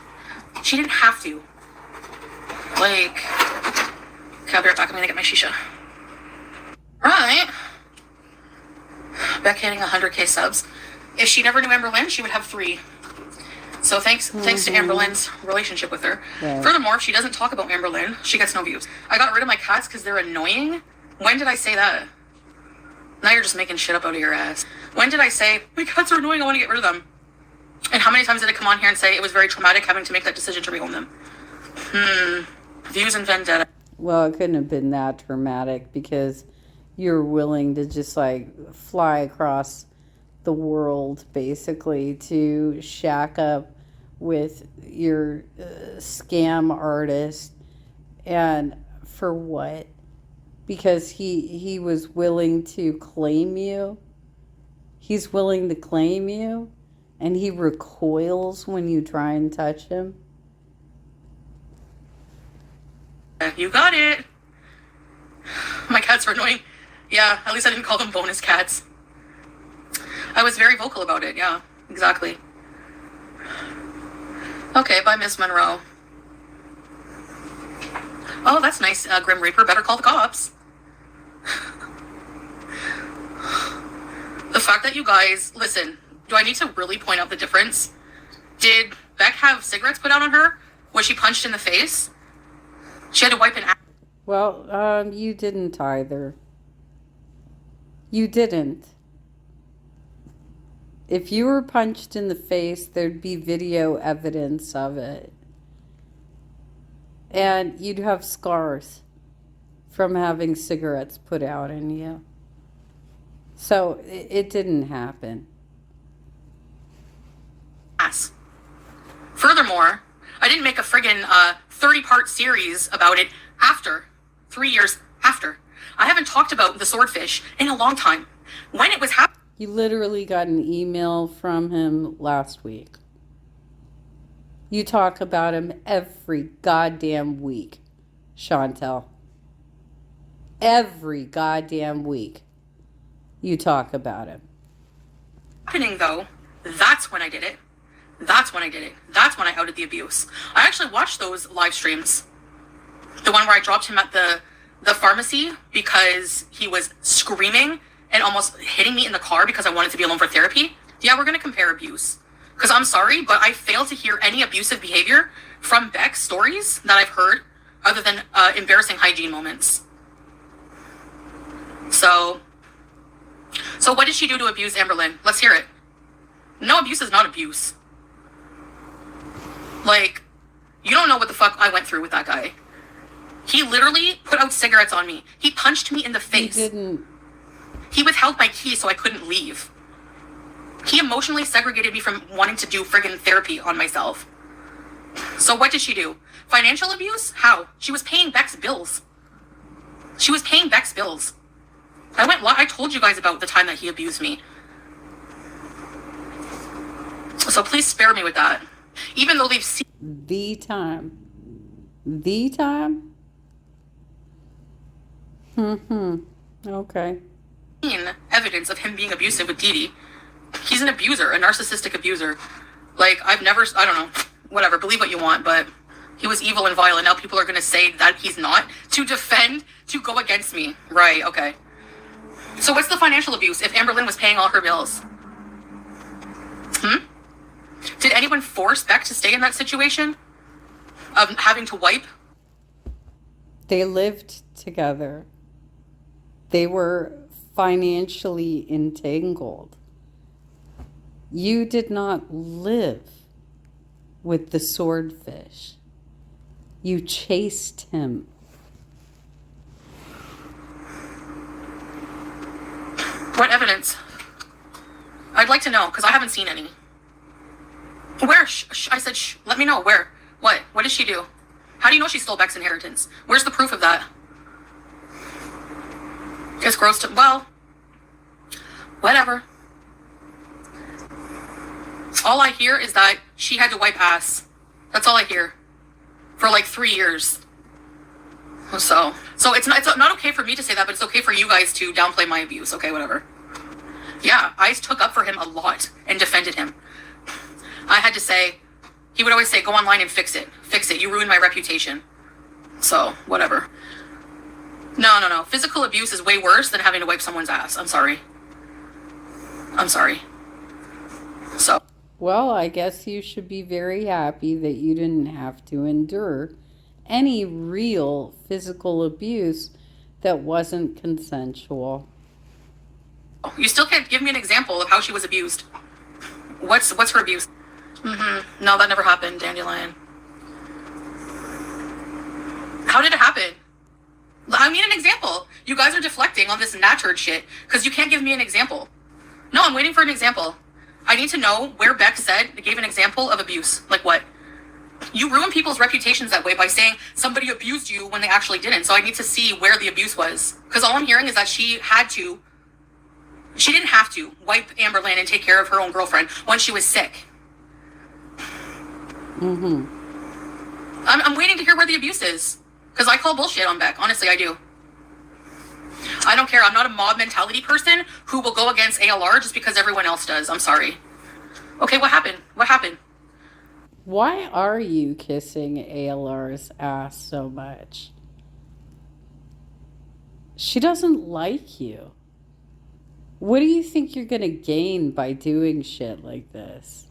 Speaker 2: She didn't have to. Like, okay, I'll be right back. I'm gonna get my shisha. Right. Beck hitting 100k subs. If she never knew Amberlynn, she would have 3. So thanks to Amberlynn's relationship with her. Right. Furthermore, if she doesn't talk about Amberlynn, she gets no views. I got rid of my cats because they're annoying. When did I say that? Now you're just making shit up out of your ass. When did I say, my cats are annoying, I want to get rid of them? And how many times did I come on here and say it was very traumatic having to make that decision to rehome them? Views and vendetta.
Speaker 1: Well, it couldn't have been that dramatic because you're willing to just like fly across the world basically to shack up with your scam artist. And for what? Because he was willing to claim you. He's willing to claim you, and he recoils when you try and touch him.
Speaker 2: You got it. My cats are annoying. Yeah, at least I didn't call them bonus cats. I was very vocal about it. Yeah, exactly. Okay, bye, Miss Monroe. Oh, that's nice, Grim Reaper. Better call the cops. The fact that you guys... Listen, do I need to really point out the difference? Did Beck have cigarettes put out on her? Was she punched in the face? She had to wipe an...
Speaker 1: Well, you didn't either. You didn't. If you were punched in the face, there'd be video evidence of it. And you'd have scars from having cigarettes put out in you. So it didn't happen.
Speaker 2: Furthermore, I didn't make a friggin' 30-part series about it after, 3 years after. I haven't talked about the swordfish in a long time. When it was happening...
Speaker 1: You literally got an email from him last week. You talk about him every goddamn week, Chantel. Every goddamn week you talk about him.
Speaker 2: Happening, though, that's when I did it. That's when I did it. That's when I outed the abuse. I actually watched those live streams. The one where I dropped him at the pharmacy because he was screaming and almost hitting me in the car because I wanted to be alone for therapy. Yeah, we're going to compare abuse. Because I'm sorry, but I fail to hear any abusive behavior from Beck's stories that I've heard other than embarrassing hygiene moments. So what did she do to abuse Amberlynn? Let's hear it. No, abuse is not abuse. Like, you don't know what the fuck I went through with that guy. He literally put out cigarettes on me. He punched me in the face.
Speaker 1: He didn't.
Speaker 2: He withheld my key so I couldn't leave. He emotionally segregated me from wanting to do friggin' therapy on myself. So what did she do? Financial abuse? How? She was paying Beck's bills. She was paying Beck's bills. I told you guys about the time that he abused me. So please spare me with that. Even though they've seen...
Speaker 1: The time? Okay.
Speaker 2: evidence of him being abusive with Dee Dee. He's an abuser, a narcissistic abuser. Like, I don't know, whatever, believe what you want, but he was evil and violent. Now people are going to say that he's not, to go against me. Right, okay. So what's the financial abuse if Amberlynn was paying all her bills? Did anyone force Beck to stay in that situation of having to wipe?
Speaker 1: They lived together. They were financially entangled. You did not live with the swordfish. You chased him.
Speaker 2: What evidence? I'd like to know, because I haven't seen any. Where? I said, let me know. Where? What? What did she do? How do you know she stole Beck's inheritance? Where's the proof of that? It's gross to... Well, whatever. All I hear is that she had to wipe ass. That's all I hear. For like 3 years. So it's not okay for me to say that, but it's okay for you guys to downplay my abuse. Okay, whatever. Yeah, I took up for him a lot and defended him. I had to say, he would always say, go online and fix it. Fix it. You ruined my reputation. So, whatever. No. Physical abuse is way worse than having to wipe someone's ass. I'm sorry. So.
Speaker 1: Well, I guess you should be very happy that you didn't have to endure any real physical abuse that wasn't consensual.
Speaker 2: You still can't give me an example of how she was abused. What's her abuse? No, that never happened, Dandelion. How did it happen? I need an example. You guys are deflecting on this natured shit because you can't give me an example. No, I'm waiting for an example. I need to know where Beck gave an example of abuse. Like what? You ruin people's reputations that way by saying somebody abused you when they actually didn't. So I need to see where the abuse was. Because all I'm hearing is that she didn't have to wipe Amberlynn and take care of her own girlfriend when she was sick. I'm waiting to hear where the abuse is. Because I call bullshit on Beck. Honestly, I do. I don't care. I'm not a mob mentality person who will go against ALR just because everyone else does. I'm sorry. Okay, what happened? What happened?
Speaker 1: Why are you kissing ALR's ass so much? She doesn't like you. What do you think you're going to gain by doing shit like this?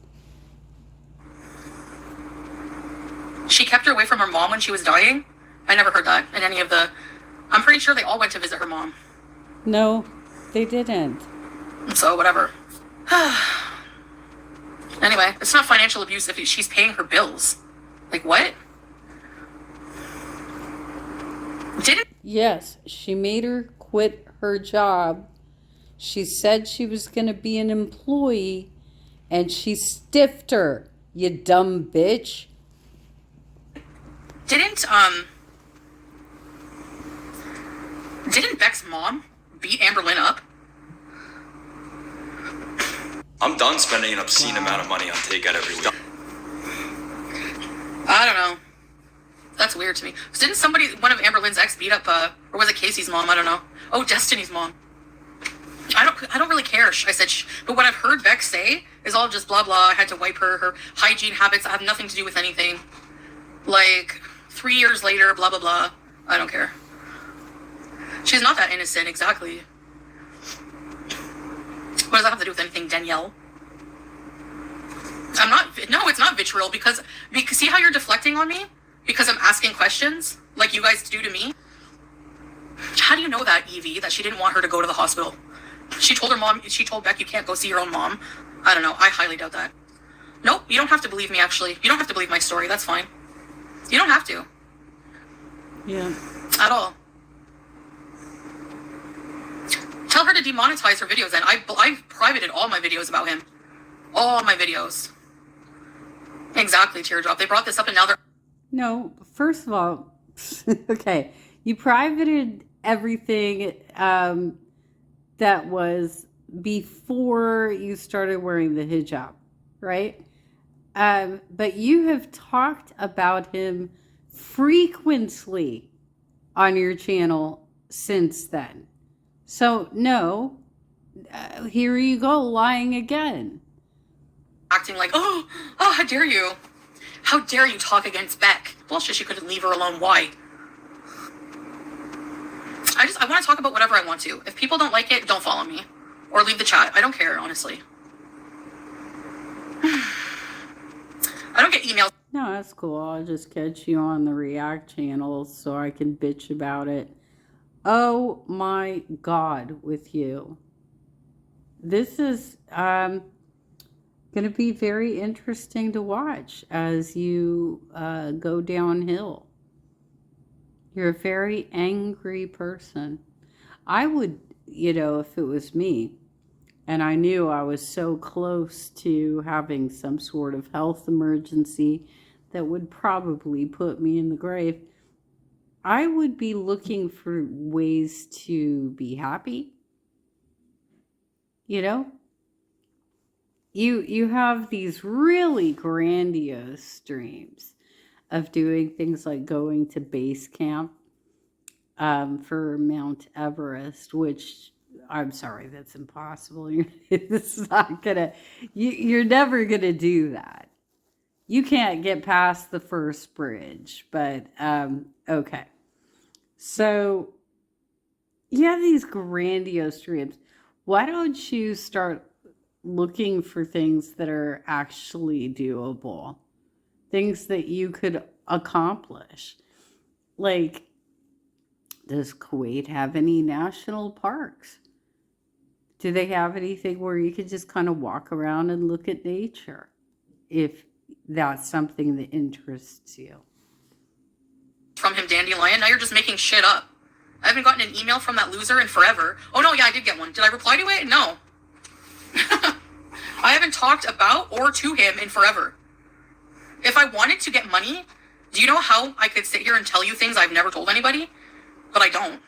Speaker 2: She kept her away from her mom when she was dying? I never heard that in any of the... I'm pretty sure they all went to visit her mom.
Speaker 1: No, they didn't.
Speaker 2: So, whatever. Anyway, it's not financial abuse if she's paying her bills. Like, what?
Speaker 1: Yes, she made her quit her job. She said she was going to be an employee, and she stiffed her, you dumb bitch.
Speaker 2: Didn't Beck's mom beat Amberlynn up?
Speaker 4: I'm done spending an obscene amount of money on takeout every week.
Speaker 2: I don't know. That's weird to me. Didn't one of Amberlynn's ex beat up, or was it Casey's mom? I don't know. Oh, Destiny's mom. I don't really care. I said, but what I've heard Beck say is all just blah blah. I had to wipe her hygiene habits have nothing to do with anything. Like 3 years later, blah blah blah. I don't care. She's not that innocent, exactly. What does that have to do with anything, Danielle? No, it's not vitriol because see how you're deflecting on me? Because I'm asking questions like you guys do to me? How do you know that, Evie, that she didn't want her to go to the hospital? She told Beck you can't go see your own mom. I don't know, I highly doubt that. Nope, you don't have to believe me, actually. You don't have to believe my story, that's fine. You don't have to.
Speaker 1: Yeah.
Speaker 2: At all. Tell her to demonetize her videos then. I've privated all my videos about him. All my videos. Exactly, Teardrop. They brought this up and now they're...
Speaker 1: No, first of all, okay, you privated everything that was before you started wearing the hijab, right? But you have talked about him frequently on your channel since then. So, no, here you go, lying again.
Speaker 2: Acting like, oh, how dare you? How dare you talk against Beck? Bullshit, she couldn't leave her alone. Why? I want to talk about whatever I want to. If people don't like it, don't follow me. Or leave the chat. I don't care, honestly. I don't get emails.
Speaker 1: No, that's cool. I'll just catch you on the React channel so I can bitch about it. Oh my God, with you. This is going to be very interesting to watch as you go downhill. You're a very angry person. I would, if it was me, and I knew I was so close to having some sort of health emergency that would probably put me in the grave, I would be looking for ways to be happy. You have these really grandiose dreams of doing things like going to base camp for Mount Everest, which I'm sorry, that's impossible. It's not gonna. You're never gonna do that. You can't get past the first bridge, but okay. So you have these grandiose dreams. Why don't you start looking for things that are actually doable? Things that you could accomplish. Like, does Kuwait have any national parks? Do they have anything where you could just kind of walk around and look at nature, if that's something that interests you?
Speaker 2: From him, Dandelion. Now you're just making shit up. I haven't gotten an email from that loser in forever. Oh no, yeah, I did get one. Did I reply to it? No. I haven't talked about or to him in forever. If I wanted to get money, do you know how I could sit here and tell you things I've never told anybody? But I don't.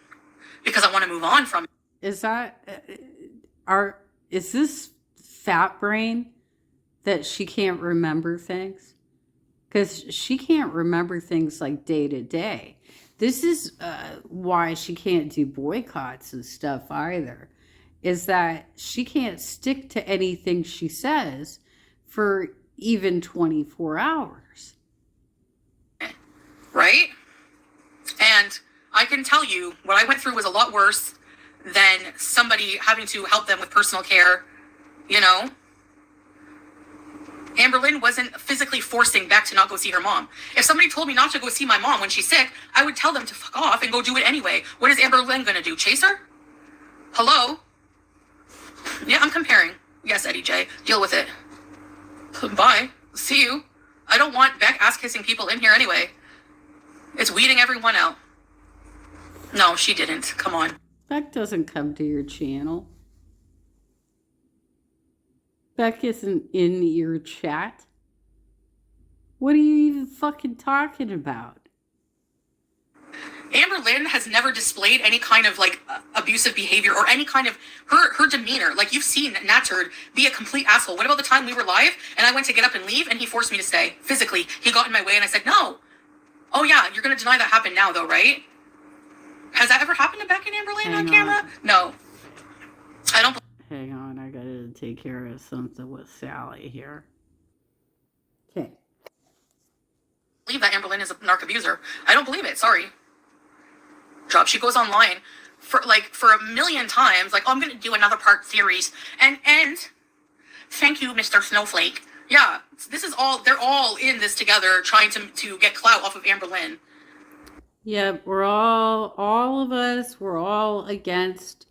Speaker 2: Because I want to move on from it.
Speaker 1: Is that, is this fat brain that she can't remember things? Because she can't remember things like day to day. This is why she can't do boycotts and stuff either, is that she can't stick to anything she says for even 24 hours.
Speaker 2: Right? And I can tell you what I went through was a lot worse than somebody having to help them with personal care, you know? Amberlynn wasn't physically forcing Beck to not go see her mom. If somebody told me not to go see my mom when she's sick, I would tell them to fuck off and go do it anyway. What is Amberlynn gonna do? Chase her? Hello? Yeah, I'm comparing. Yes, Eddie J. Deal with it. Bye. See you. I don't want Beck ass-kissing people in here anyway. It's weeding everyone out. No, she didn't. Come on.
Speaker 1: Beck doesn't come to your channel. Beck isn't in your chat. What are you even fucking talking about?
Speaker 2: Amberlynn has never displayed any kind of like abusive behavior or any kind of her demeanor. Like you've seen Natturd be a complete asshole. What about the time we were live and I went to get up and leave and he forced me to stay physically? He got in my way and I said no. Oh yeah, you're gonna deny that happened now though, right? Has that ever happened to Beck and Amberlynn on camera? No. I don't.
Speaker 1: Hang on, I gotta take care of something with Sally here. Okay.
Speaker 2: Believe that Amberlynn is a narc abuser. I don't believe it. Sorry. Job. She goes online for a million times, like, oh, I'm gonna do another part series. And thank you, Mr. Snowflake. Yeah, this is all, they're all in this together trying to get clout off of Amberlynn.
Speaker 1: Yep, all of us, we're all against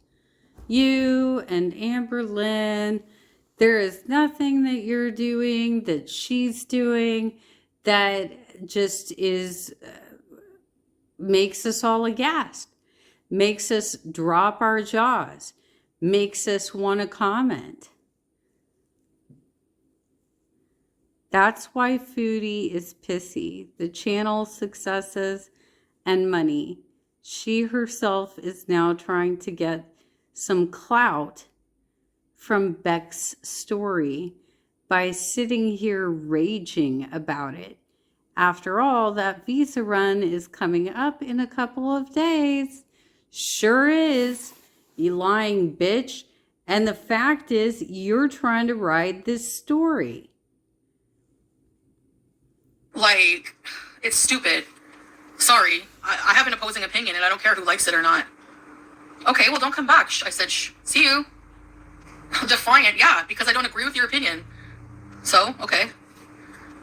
Speaker 1: you and Amberlynn. There is nothing that you're doing, that she's doing, that just is, makes us all aghast, makes us drop our jaws, makes us want to comment. That's why Foodie is pissy. The channel's successes and money. She herself is now trying to get some clout from Beck's story by sitting here raging about it. After all, that visa run is coming up in a couple of days. Sure is, you lying bitch. And the fact is, you're trying to ride this story.
Speaker 2: Like, it's stupid. Sorry, I have an opposing opinion and I don't care who likes it or not. Okay, well, don't come back. I said, see you. Defiant, yeah, because I don't agree with your opinion. So, okay.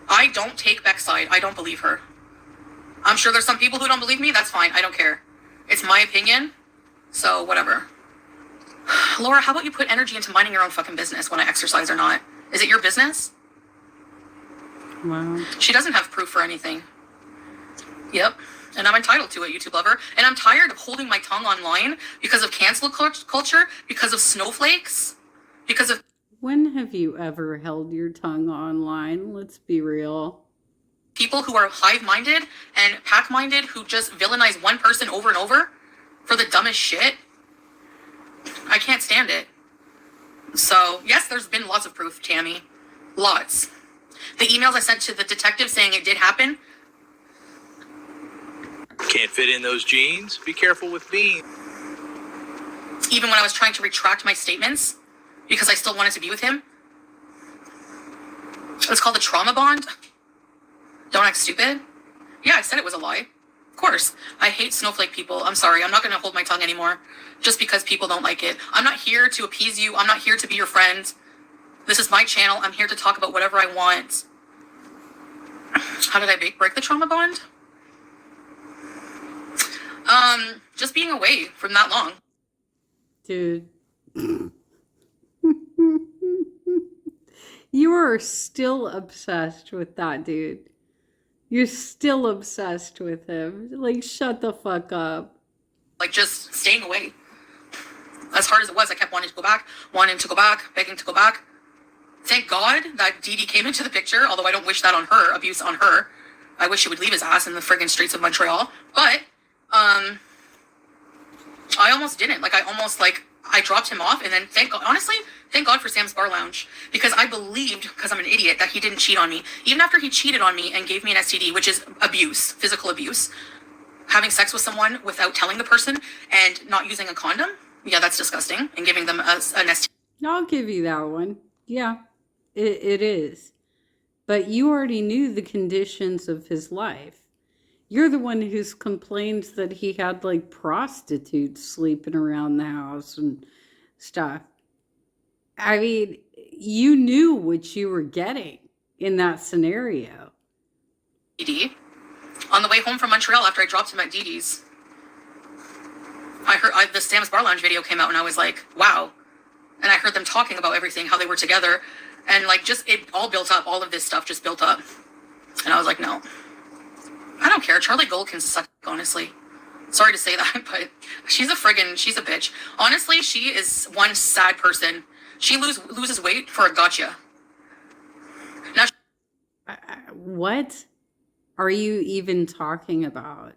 Speaker 2: I don't take Beck's side. I don't believe her. I'm sure there's some people who don't believe me. That's fine. I don't care. It's my opinion. So, whatever. Laura, how about you put energy into minding your own fucking business when I exercise or not? Is it your business?
Speaker 1: Wow.
Speaker 2: She doesn't have proof for anything. Yep. And I'm entitled to it, YouTube lover. And I'm tired of holding my tongue online because of cancel culture, because of snowflakes, because of...
Speaker 1: When have you ever held your tongue online? Let's be real.
Speaker 2: People who are hive-minded and pack-minded who just villainize one person over and over for the dumbest shit. I can't stand it. So, yes, there's been lots of proof, Tammy. Lots. The emails I sent to the detective saying it did happen.
Speaker 5: Can't fit in those jeans? Be careful with beans.
Speaker 2: Even when I was trying to retract my statements because I still wanted to be with him. It's called a trauma bond. Don't act stupid. Yeah, I said it was a lie. Of course. I hate snowflake people. I'm sorry. I'm not going to hold my tongue anymore just because people don't like it. I'm not here to appease you. I'm not here to be your friend. This is my channel. I'm here to talk about whatever I want. How did I break the trauma bond? Just being away from that long.
Speaker 1: Dude, You are still obsessed with that dude. You're still obsessed with him. Like, shut the fuck up.
Speaker 2: Like, just staying away. As hard as it was, I kept wanting to go back, begging to go back. Thank God that Dee Dee came into the picture, although I don't wish that on her, abuse on her. I wish he would leave his ass in the friggin' streets of Montreal. But, I almost didn't. Like, I dropped him off, and then thank God for Sam's Bar Lounge, because I believed, because I'm an idiot, that he didn't cheat on me. Even after he cheated on me and gave me an STD, which is abuse, physical abuse, having sex with someone without telling the person and not using a condom, yeah, that's disgusting, and giving them an STD.
Speaker 1: I'll give you that one. Yeah, it is. But you already knew the conditions of his life. You're the one who's complained that he had like prostitutes sleeping around the house and stuff. I mean, you knew what you were getting in that scenario.
Speaker 2: Dee, on the way home from Montreal after I dropped him at Dee Dee's, I heard the Sam's Bar Lounge video came out, and I was like, wow. And I heard them talking about everything, how they were together, and like just it all built up. All of this stuff just built up, and I was like, no. I don't care. Charlie Gold can suck, honestly. Sorry to say that, but she's a bitch. Honestly, she is one sad person. She loses weight for a gotcha. Now,
Speaker 1: what are you even talking about?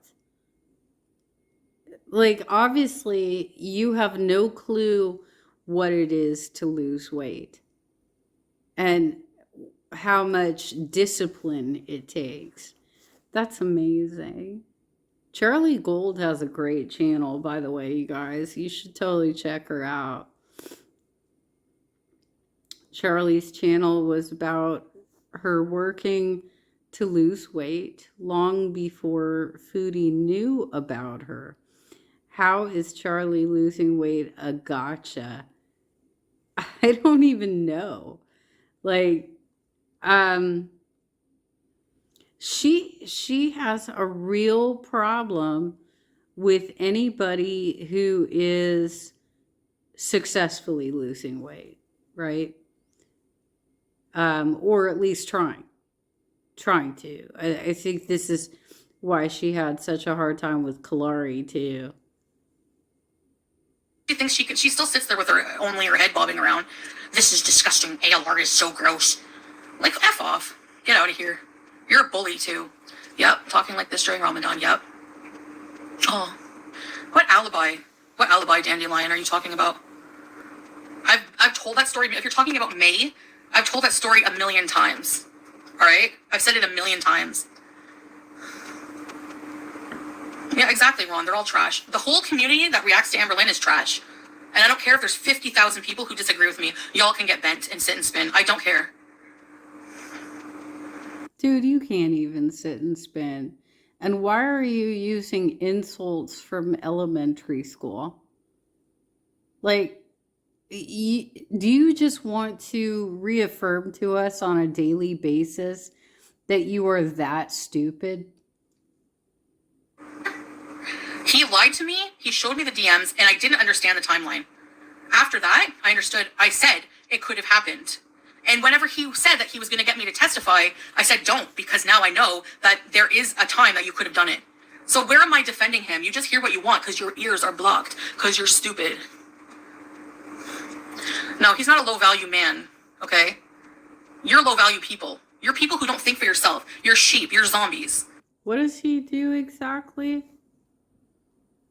Speaker 1: Like, obviously, you have no clue what it is to lose weight and how much discipline it takes. That's amazing. Charlie Gold has a great channel, by the way, you guys. You should totally check her out. Charlie's channel was about her working to lose weight long before Foodie knew about her. How is Charlie losing weight a gotcha? I don't even know. Like, she has a real problem with anybody who is successfully losing weight, right? Or at least trying to. I think this is why she had such a hard time with Kalari too.
Speaker 2: she thinks she still sits there with her head bobbing around. This is disgusting. ALR is so gross. Like, F off. Get out of here. You're a bully too. Yep, talking like this during Ramadan. Yep. Oh, what alibi? What alibi, Dandelion, are you talking about? I've told that story. If you're talking about May, I've told that story a million times. All right, I've said it a million times. Yeah, exactly, Ron. They're all trash. The whole community that reacts to Amberlynn is trash. And I don't care if there's 50,000 people who disagree with me. Y'all can get bent and sit and spin. I don't care.
Speaker 1: Dude, you can't even sit and spin. And why are you using insults from elementary school? Like, do you just want to reaffirm to us on a daily basis that you are that stupid?
Speaker 2: He lied to me. He showed me the DMs, and I didn't understand the timeline. After that, I understood. I said it could have happened. And whenever he said that he was going to get me to testify, I said, don't, because now I know that there is a time that you could have done it. So where am I defending him? You just hear what you want because your ears are blocked, because you're stupid. No, he's not a low-value man, okay? You're low-value people. You're people who don't think for yourself. You're sheep. You're zombies.
Speaker 1: What does he do exactly?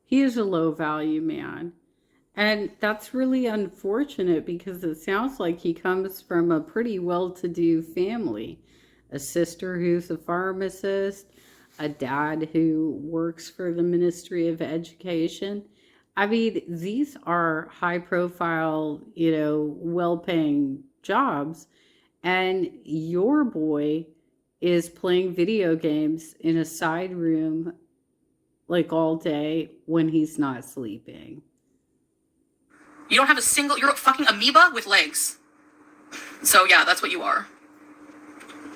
Speaker 1: He is a low-value man. And that's really unfortunate because it sounds like he comes from a pretty well-to-do family. A sister who's a pharmacist, a dad who works for the Ministry of Education. I mean, these are high-profile, well-paying jobs. And your boy is playing video games in a side room like all day when he's not sleeping.
Speaker 2: You don't have you're a fucking amoeba with legs. So yeah, that's what you are.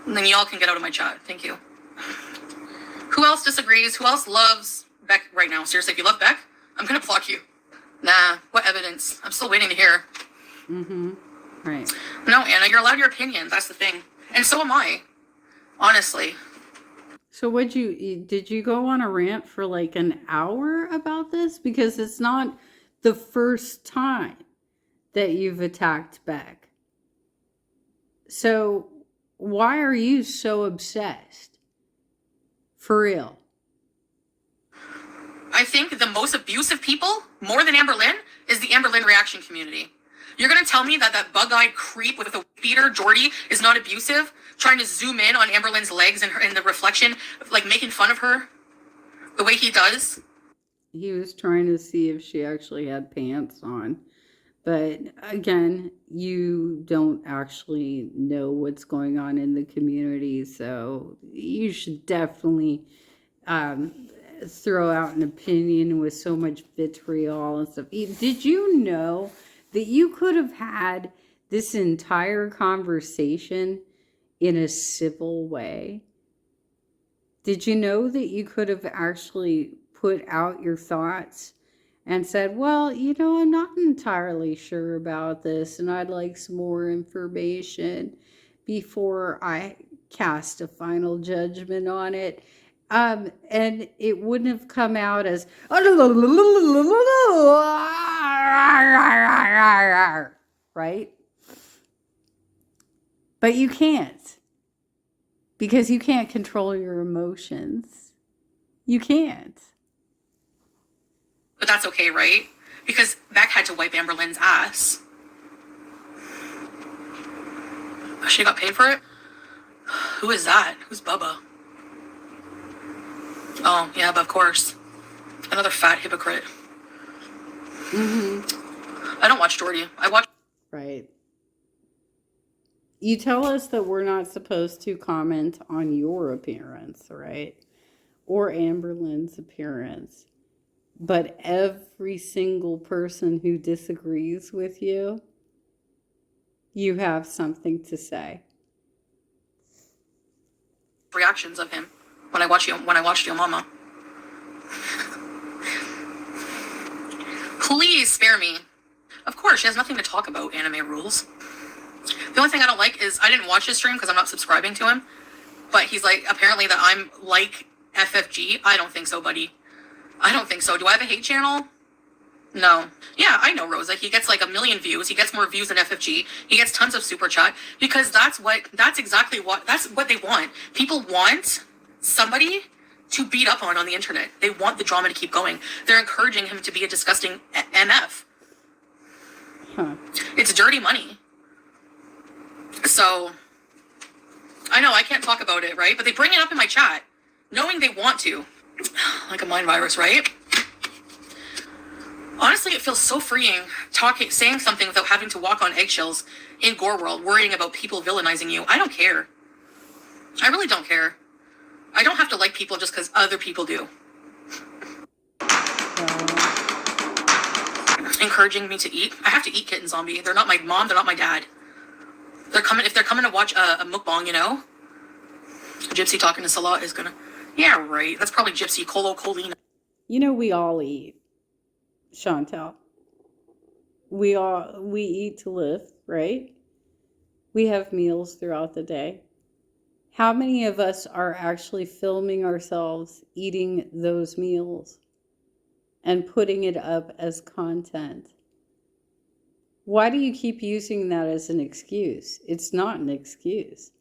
Speaker 2: And then y'all can get out of my chat. Thank you. Who else disagrees? Who else loves Beck right now? Seriously, if you love Beck, I'm gonna block you. Nah, what evidence? I'm still waiting to hear.
Speaker 1: Right.
Speaker 2: No, Anna, you're allowed your opinion. That's the thing. And so am I. Honestly.
Speaker 1: So did you go on a rant for like an hour about this? Because it's not the first time that you've attacked Beck. So why are you so obsessed? For real.
Speaker 2: I think the most abusive people, more than Amber Lynn, is the Amber Lynn reaction community. You're going to tell me that that bug-eyed creep with the beater, Jordy, is not abusive? Trying to zoom in on Amber Lynn's legs and in the reflection, like making fun of her the way he does?
Speaker 1: He was trying to see if she actually had pants on. But again, you don't actually know what's going on in the community, so you should definitely throw out an opinion with so much vitriol and stuff. Did you know that you could have had this entire conversation in a civil way? Did you know that you could have actually put out your thoughts and said, well, I'm not entirely sure about this, and I'd like some more information before I cast a final judgment on it? And it wouldn't have come out as, right? But you can't, because you can't control your emotions. You can't.
Speaker 2: But that's okay, right? Because Beck had to wipe Amber Lynn's ass. She got paid for it? Who is that? Who's Bubba? Oh, yeah, but of course. Another fat hypocrite.
Speaker 1: Mm-hmm.
Speaker 2: I don't watch Jordy. I watch...
Speaker 1: Right. You tell us that we're not supposed to comment on your appearance, right? Or Amber Lynn's appearance. But every single person who disagrees with you, you have something to say.
Speaker 2: reactions of him when I watched Yo Mama. Please spare me. Of course, she has nothing to talk about, anime rules. The only thing I don't like is I didn't watch his stream because I'm not subscribing to him. But he's like, apparently that I'm like FFG. I don't think so, buddy. I don't think so. Do I have a hate channel? No. Yeah, I know, Rosa. He gets like 1 million views. He gets more views than FFG. He gets tons of super chat because that's what they want. People want somebody to beat up on the internet. They want the drama to keep going. They're encouraging him to be a disgusting MF. It's dirty money. So, I know I can't talk about it, right? But they bring it up in my chat, knowing they want to. Like a mind virus, right? Honestly, it feels so freeing saying something without having to walk on eggshells in GORLworld, worrying about people villainizing you. I don't care. I really don't care. I don't have to like people just because other people do. Encouraging me to eat. I have to eat Kitten Zombie. They're not my mom. They're not my dad. If they're coming to watch a mukbang, you know, Gypsy talking to Salah is gonna. Yeah, right. That's probably Gypsy Colina.
Speaker 1: You know, we all eat, Chantel. We eat to live, right? We have meals throughout the day. How many of us are actually filming ourselves eating those meals and putting it up as content? Why do you keep using that as an excuse? It's not an excuse.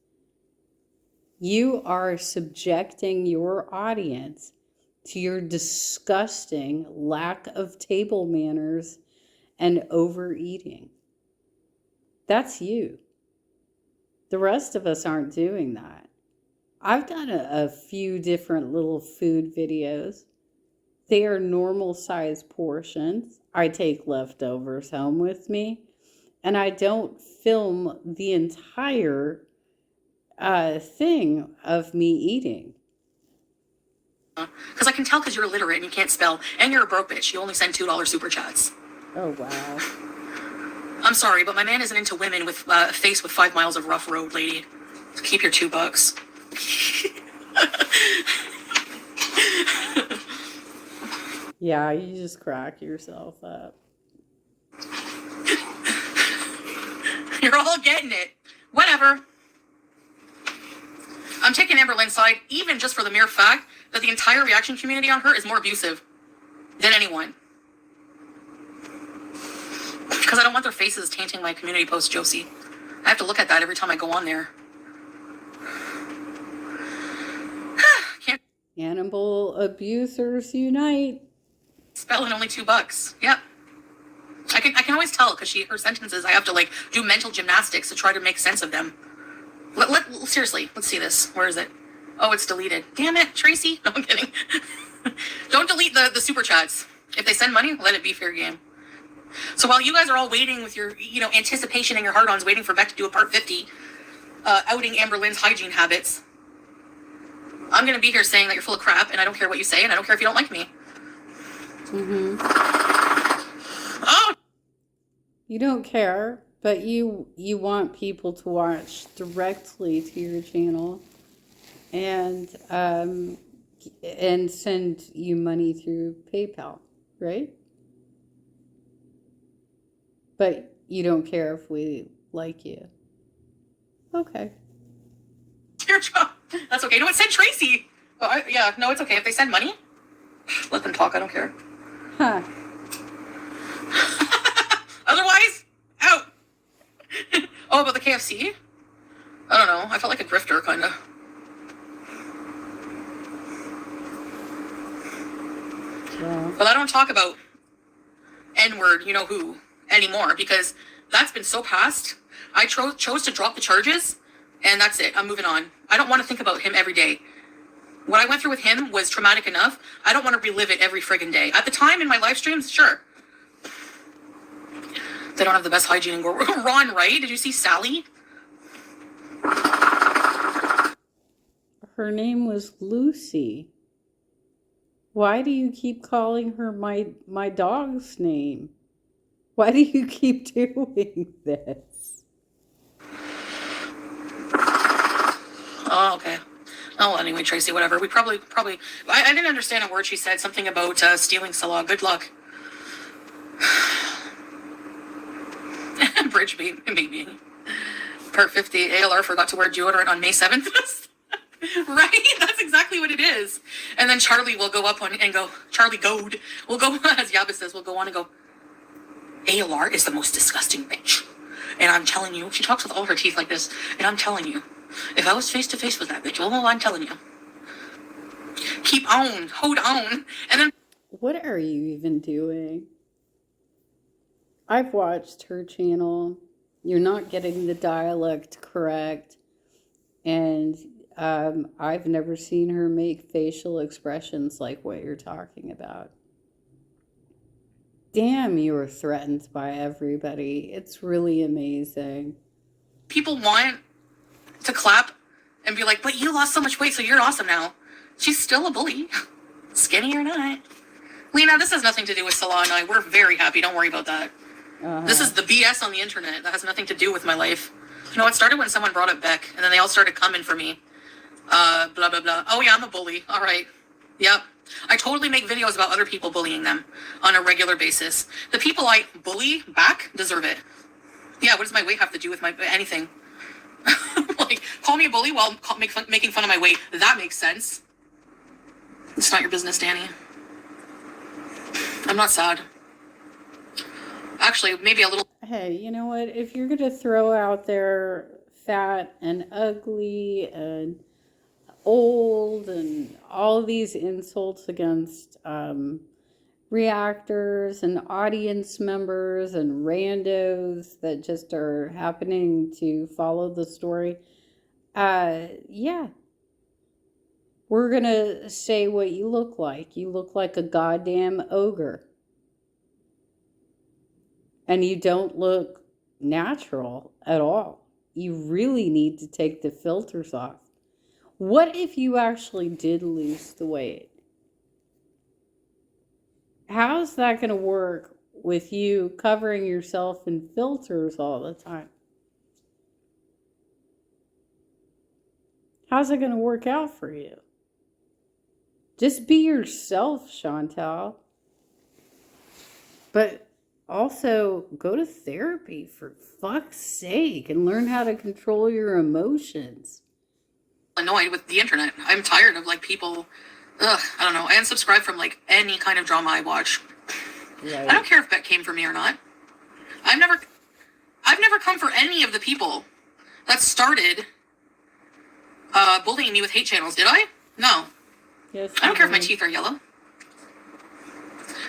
Speaker 1: You are subjecting your audience to your disgusting lack of table manners and overeating. That's you. The rest of us aren't doing that. I've done a few different little food videos. They are normal size portions. I take leftovers home with me, and I don't film the entire thing of me eating.
Speaker 2: Because I can tell because you're illiterate and you can't spell, and you're a broke bitch. You only send $2 super chats.
Speaker 1: Oh, wow.
Speaker 2: I'm sorry, but my man isn't into women with a face with 5 miles of rough road, lady. So keep your $2.
Speaker 1: Yeah, you just crack yourself up.
Speaker 2: You're all getting it. Whatever. I'm taking Amber Lynn's side, even just for the mere fact that the entire reaction community on her is more abusive than anyone. Because I don't want their faces tainting my community post, Josie. I have to look at that every time I go on there. Can't
Speaker 1: Animal abusers unite.
Speaker 2: spell in only $2. Yep. I can always tell because her sentences, I have to like do mental gymnastics to try to make sense of them. Seriously, let's see this. Where is it? Oh, it's deleted. Damn it, Tracy. No, I'm kidding. Don't delete the super chats. If they send money, let it be fair game. So while you guys are all waiting with your, anticipation and your hard-ons waiting for Beck to do a part 50, outing Amber Lynn's hygiene habits, I'm going to be here saying that you're full of crap, and I don't care what you say, and I don't care if you don't like me.
Speaker 1: Mm-hmm.
Speaker 2: Oh!
Speaker 1: You don't care, but you want people to watch directly to your channel and send you money through PayPal, right? But you don't care if we like you. Okay.
Speaker 2: Your job. That's okay. No, it said Tracy. Oh, no, it's okay. If they send money, let them talk. I don't care.
Speaker 1: Huh.
Speaker 2: Otherwise, out. Oh, about the KFC? I don't know. I felt like a grifter, kind of.
Speaker 1: Yeah.
Speaker 2: But I don't talk about N-word, who, anymore, because that's been so past. I chose to drop the charges, and that's it. I'm moving on. I don't want to think about him every day. What I went through with him was traumatic enough. I don't want to relive it every friggin' day. At the time, in my live streams, sure. They don't have the best hygiene in GORLworld. Ron, right? Did you see Sally?
Speaker 1: Her name was Lucy. Why do you keep calling her my dog's name? Why do you keep doing this?
Speaker 2: Oh, okay. Oh, anyway, Tracy, whatever. We probably. I didn't understand a word she said. Something about stealing Salah. Good luck. Bridge baby. Part 50. ALR forgot to wear deodorant on May 7th. Right? That's exactly what it is. And then Charlie will go up on and go, Charlie Goad will go, as Yaba says, will go on and go, ALR is the most disgusting bitch. And I'm telling you, she talks with all her teeth like this, and I'm telling you, if I was face to face with that bitch, well, I'm telling you. Keep on, hold on. And then
Speaker 1: What are you even doing? I've watched her channel. You're not getting the dialect correct. And I've never seen her make facial expressions like what you're talking about. Damn, you were threatened by everybody. It's really amazing.
Speaker 2: people want to clap and be like, but you lost so much weight, so you're awesome now. She's still a bully. Skinny or not. Lena, this has nothing to do with Salah and I. We're very happy. Don't worry about that. This is the BS on the internet. That has nothing to do with my life. You know, it started when someone brought up Beck, and then they all started coming for me. Blah, blah, blah. Oh, yeah, I'm a bully. All right. Yep. I totally make videos about other people bullying them on a regular basis. The people I bully back deserve it. Yeah, what does my weight have to do with my anything? Like, call me a bully while making fun of my weight. That makes sense. It's not your business, Danny. I'm not sad. Actually, maybe a little.
Speaker 1: Hey, you know what? If you're going to throw out there fat and ugly and old and all these insults against reactors and audience members and randos that just are happening to follow the story, yeah. We're going to say what you look like. You look like a goddamn ogre. And you don't look natural at all. You really need to take the filters off. What if you actually did lose the weight? How's that going to work with you covering yourself in filters all the time? How's it going to work out for you? Just be yourself, Chantal. But Also, go to therapy for fuck's sake and learn how to control your emotions.
Speaker 2: Annoyed with the internet. I'm tired of like people. Ugh, I don't know. I unsubscribe from like any kind of drama I watch.
Speaker 1: Right.
Speaker 2: I don't care if Beck came for me or not. I've never come for any of the people that started bullying me with hate channels. Did I? No.
Speaker 1: Yes,
Speaker 2: I don't care if my teeth are yellow.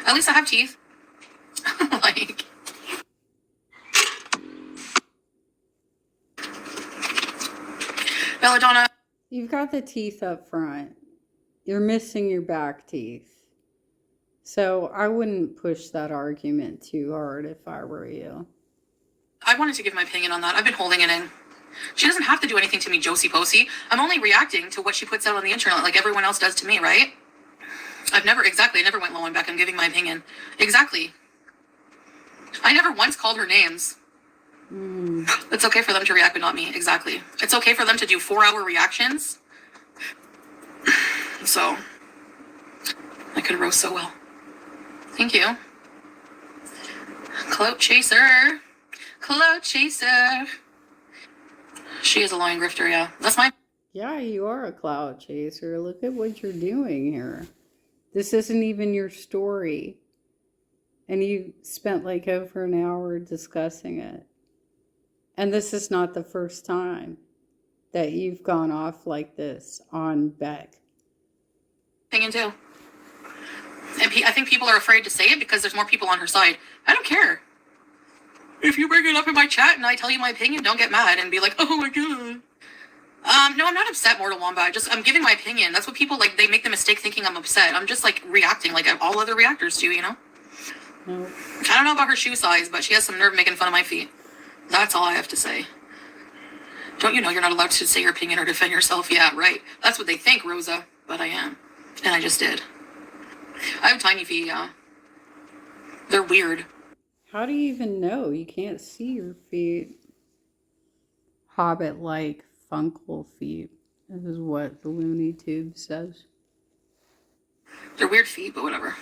Speaker 2: At least I have teeth. Like. Belladonna.
Speaker 1: You've got the teeth up front. You're missing your back teeth. So I wouldn't push that argument too hard if I were you.
Speaker 2: I wanted to give my opinion on that. I've been holding it in. She doesn't have to do anything to me, Josie Posey. I'm only reacting to what she puts out on the internet like everyone else does to me, right? I never went low on Beck. I'm giving my opinion. Exactly. I never once called her names. It's okay for them to react, but not me. Exactly. It's okay for them to do 4-hour reactions. So, I could roast so well. Thank you. Clout chaser. Clout chaser. She is a lying grifter, yeah. That's my...
Speaker 1: Yeah, you are a cloud chaser. Look at what you're doing here. This isn't even your story. And you spent like over an hour discussing it. And this is not the first time that you've gone off like this on Beck.
Speaker 2: opinion too. And I think people are afraid to say it because there's more people on her side. I don't care. If you bring it up in my chat and I tell you my opinion, don't get mad and be like, oh my god. No, I'm not upset, Mortal Wombat. I'm giving my opinion. That's what people, like, they make the mistake thinking I'm upset. I'm just, like, reacting like all other reactors do, you know?
Speaker 1: No.
Speaker 2: I don't know about her shoe size, but she has some nerve making fun of my feet. That's all I have to say. Don't you know you're not allowed to say your opinion or defend yourself? Yeah, right. That's what they think, Rosa. But I am. And I just did. I have tiny feet, yeah. They're weird.
Speaker 1: How do you even know? You can't see your feet. Hobbit-like funkle feet. This is what the Looney Tube says.
Speaker 2: They're weird feet, but whatever.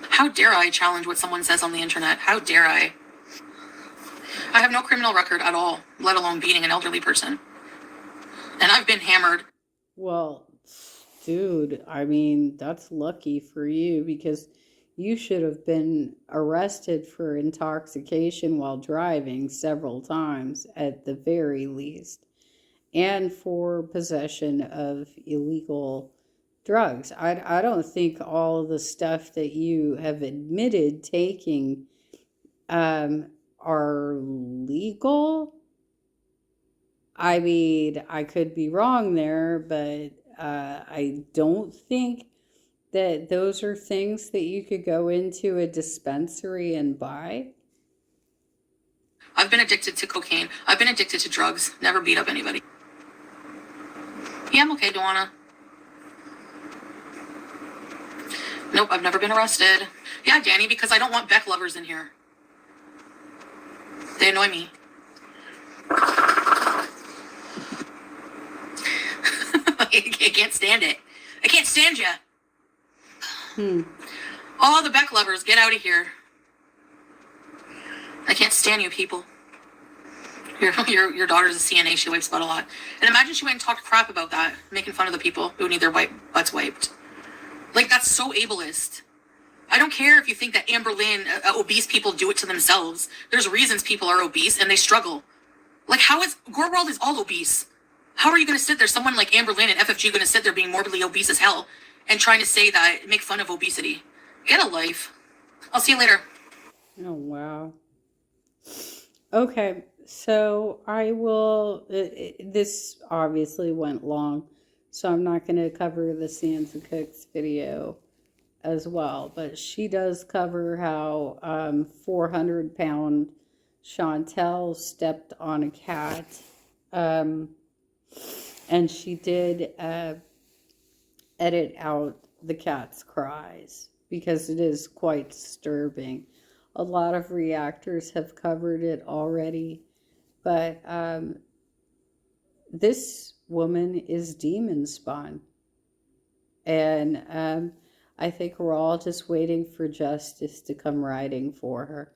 Speaker 2: How dare I challenge what someone says on the internet? How dare I? I have no criminal record at all, let alone beating an elderly person. And I've been hammered.
Speaker 1: Well, dude, I mean, that's lucky for you because you should have been arrested for intoxication while driving several times at the very least, and for possession of illegal drugs. I don't think all the stuff that you have admitted taking are legal. I mean, I could be wrong there, but I don't think that those are things that you could go into a dispensary and buy.
Speaker 2: I've been addicted to cocaine. I've been addicted to drugs. Never beat up anybody. Yeah, I'm okay, Duana. Nope, I've never been arrested. Yeah, Danny, because I don't want Beck lovers in here. They annoy me. I can't stand it. I can't stand you. All the Beck lovers, get out of here. I can't stand you people. Your daughter's a CNA. She wipes butt a lot. And imagine she went and talked crap about that, making fun of the people who need their butts wiped. Like, that's so ableist. I don't care if you think that Amber Lynn, obese people do it to themselves. There's reasons people are obese and they struggle. Like, how is GORLworld is all obese? How are you going to sit there, someone like Amber Lynn and FFG going to sit there being morbidly obese as hell and trying to say that, make fun of obesity? Get a life. I'll see you later.
Speaker 1: Oh, wow. Okay, so I will, this obviously went long, so I'm not going to cover the Sansa Cooks video as well, but she does cover how 400-pound Chantel stepped on a cat, and she did edit out the cat's cries because it is quite disturbing. A lot of reactors have covered it already, but this woman is demon spawn. And I think we're all just waiting for justice to come riding for her.